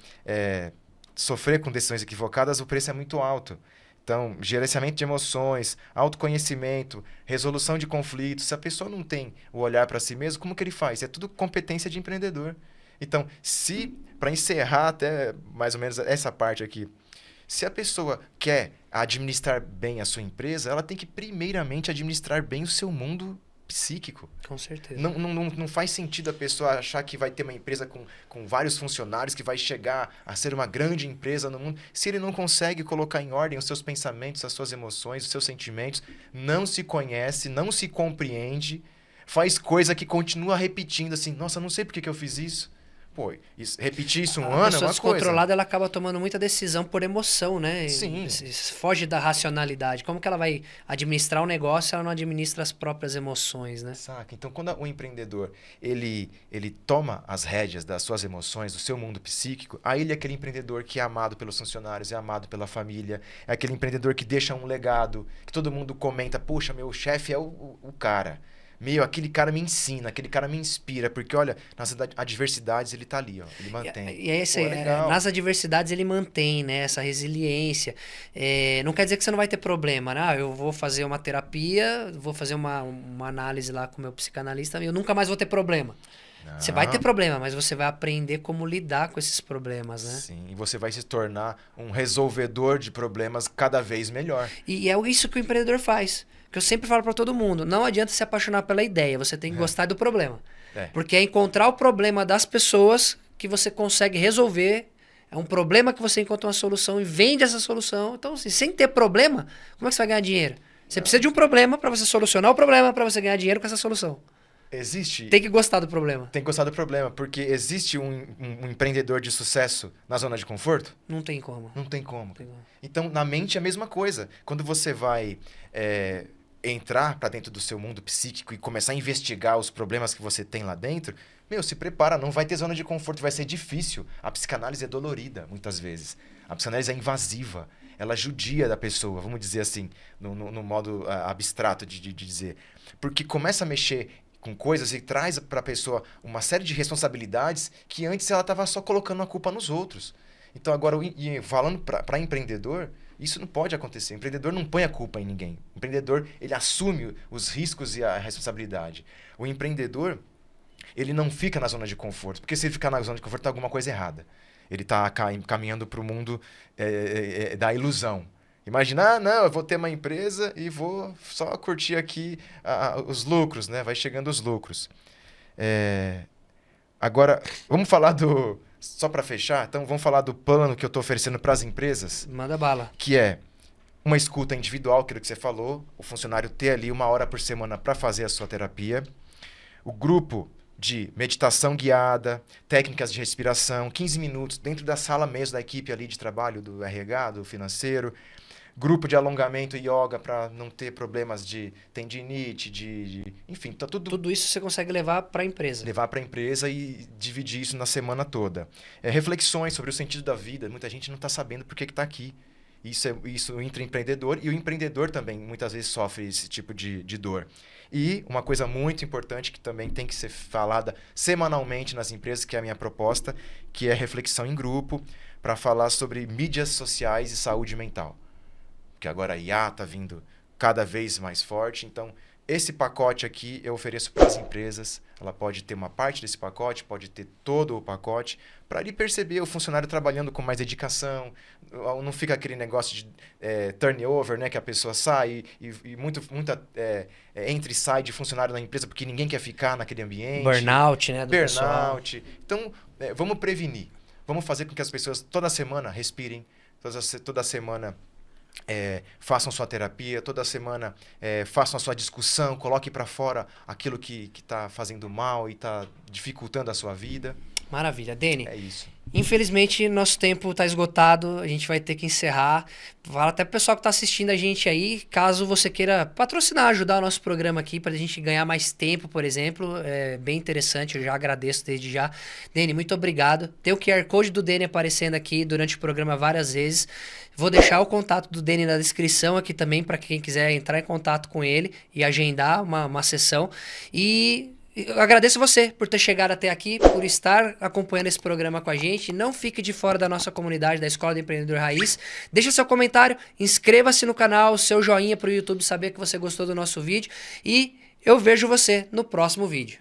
sofrer com decisões equivocadas, o preço é muito alto. Então, gerenciamento de emoções, autoconhecimento, resolução de conflitos. Se a pessoa não tem o olhar para si mesmo, como que ele faz? É tudo competência de empreendedor. Então, para encerrar até mais ou menos essa parte aqui, se a pessoa quer administrar bem a sua empresa, ela tem que primeiramente administrar bem o seu mundo psíquico. Com certeza. Não faz sentido a pessoa achar que vai ter uma empresa com vários funcionários, que vai chegar a ser uma grande empresa no mundo, se ele não consegue colocar em ordem os seus pensamentos, as suas emoções, os seus sentimentos, não se conhece, não se compreende, faz coisa que continua repetindo assim, nossa, não sei por que eu fiz isso. Pô, repetir isso um ano é uma coisa. A pessoa descontrolada, ela acaba tomando muita decisão por emoção, né? Sim. Foge da racionalidade. Como que ela vai administrar o negócio se ela não administra as próprias emoções, né? Saca? Então, quando o empreendedor ele toma as rédeas das suas emoções, do seu mundo psíquico, aí ele é aquele empreendedor que é amado pelos funcionários, é amado pela família, é aquele empreendedor que deixa um legado, que todo mundo comenta, puxa, meu chefe é o cara. Aquele cara me ensina, aquele cara me inspira, porque olha, nas adversidades ele tá ali, ó, ele mantém. E é isso aí, nas adversidades ele mantém, né, essa resiliência. Não quer dizer que você não vai ter problema, né? Eu vou fazer uma terapia, vou fazer uma análise lá com o meu psicanalista e eu nunca mais vou ter problema. Não. Você vai ter problema, mas você vai aprender como lidar com esses problemas, né? Sim, e você vai se tornar um resolvedor de problemas cada vez melhor. E é isso que o empreendedor faz. Que eu sempre falo para todo mundo, não adianta se apaixonar pela ideia, você tem que gostar do problema. Porque é encontrar o problema das pessoas que você consegue resolver, é um problema que você encontra uma solução e vende essa solução. Então, assim, sem ter problema, como é que você vai ganhar dinheiro? Você precisa de um problema para você solucionar o problema, para você ganhar dinheiro com essa solução. Tem que gostar do problema. Tem que gostar do problema, porque existe um empreendedor de sucesso na zona de conforto? Não tem como. Não tem como. Então, na mente é a mesma coisa. Quando você vai entrar para dentro do seu mundo psíquico e começar a investigar os problemas que você tem lá dentro, se prepara, não vai ter zona de conforto, vai ser difícil. A psicanálise é dolorida, muitas vezes. A psicanálise é invasiva. Ela judia da pessoa, vamos dizer assim, no modo abstrato de dizer. Porque começa a mexer com coisas e traz para a pessoa uma série de responsabilidades que antes ela estava só colocando a culpa nos outros. Então, agora, falando para empreendedor, isso não pode acontecer. O empreendedor não põe a culpa em ninguém. O empreendedor, ele assume os riscos e a responsabilidade. O empreendedor, ele não fica na zona de conforto, porque se ele ficar na zona de conforto, está alguma coisa errada. Ele está caminhando para o mundo da ilusão. Imagina, não, eu vou ter uma empresa e vou só curtir aqui os lucros, né? Vai chegando os lucros. Agora, vamos falar só para fechar, então vamos falar do plano que eu estou oferecendo para as empresas, Manda bala. que é uma escuta individual, aquilo que você falou, o funcionário ter ali 1 hora por semana para fazer a sua terapia, o grupo de meditação guiada, técnicas de respiração, 15 minutos dentro da sala mesmo da equipe ali de trabalho, do RH, do financeiro, grupo de alongamento e yoga para não ter problemas de tendinite, enfim, tá Tudo isso você consegue levar para a empresa. levar para a empresa e dividir isso na semana toda. Reflexões sobre o sentido da vida. Muita gente não está sabendo por que está aqui. Isso entre o empreendedor, e o empreendedor também muitas vezes sofre esse tipo de dor. E uma coisa muito importante que também tem que ser falada semanalmente nas empresas, que é a minha proposta, que é reflexão em grupo para falar sobre mídias sociais e saúde mental. Porque agora a IA está vindo cada vez mais forte, então esse pacote aqui eu ofereço para as empresas. Ela pode ter uma parte desse pacote, pode ter todo o pacote, para ali perceber o funcionário trabalhando com mais dedicação, não fica aquele negócio de turnover, né, que a pessoa sai e muita entra e sai de funcionário na empresa porque ninguém quer ficar naquele ambiente. Burnout, né, do pessoal. Então, vamos prevenir. Vamos fazer com que as pessoas toda semana respirem, toda semana façam sua terapia, toda semana façam a sua discussão, coloque para fora aquilo que está fazendo mal e está dificultando a sua vida. Maravilha. Dene, É isso. infelizmente nosso tempo está esgotado, a gente vai ter que encerrar. Fala até pro pessoal que está assistindo a gente aí, caso você queira patrocinar, ajudar o nosso programa aqui para a gente ganhar mais tempo, por exemplo, é bem interessante, eu já agradeço desde já. Dene, muito obrigado. Tem o QR Code do Dene aparecendo aqui durante o programa várias vezes. Vou deixar o contato do Dene na descrição aqui também para quem quiser entrar em contato com ele e agendar uma sessão. E eu agradeço você por ter chegado até aqui, por estar acompanhando esse programa com a gente. Não fique de fora da nossa comunidade da Escola do Empreendedor Raiz. Deixa seu comentário, inscreva-se no canal, seu joinha para o YouTube saber que você gostou do nosso vídeo. E eu vejo você no próximo vídeo.